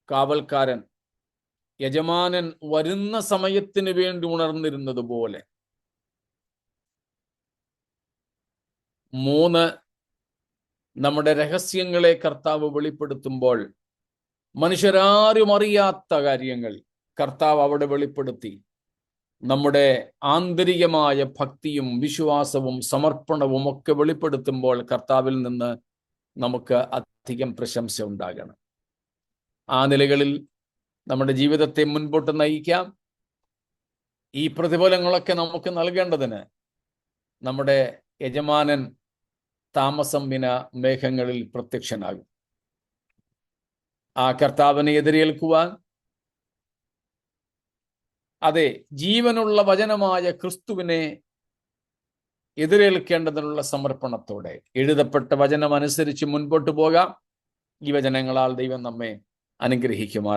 കാവൽക്കാരൻ യജമാനൻ വരുന്ന സമയത്തിന് വേണ്ടി ഉണർന്നിരുന്നത് പോലെ. 3, നമ്മുടെ രഹസ്യങ്ങളെ കർത്താവ് വെളിപ്പെടുത്തുമ്പോൾ മനുഷ്യരാരും അറിയാത്ത കാര്യങ്ങൾ കർത്താവ് അവിടെ വെളിപ്പെടുത്തി നമ്മുടെ ആന്തരികമായ ഭക്തിയും വിശ്വാസവും സമർപ്പണവും ഒക്കെ വെളിപ്പെടുത്തുമ്പോൾ കർത്താവിൽ നിന്ന് നമുക്ക് അധികം പ്രശംസ ഉണ്ടാകണം. ആ നിലകളിൽ നമ്മുടെ ജീവിതത്തെ മുൻപോട്ട് നയിക്കാം. ഈ പ്രതിഫലങ്ങളൊക്കെ നമുക്ക് നൽകേണ്ടതിന് നമ്മുടെ യജമാനൻ താമസം വിന മേഘങ്ങളിൽ പ്രത്യക്ഷനാകും. ആ കർത്താവിനെ എതിരേൽക്കുവാൻ, അതെ, ജീവനുള്ള വചനമായ ക്രിസ്തുവിനെ എതിരേൽക്കേണ്ടതിനുള്ള സമർപ്പണത്തോടെ എഴുതപ്പെട്ട വചനം അനുസരിച്ച് മുൻപോട്ട് പോകാം. ഈ വചനങ്ങളാൽ ദൈവം നമ്മെ അനുഗ്രഹിക്കുമാറാകട്ടെ.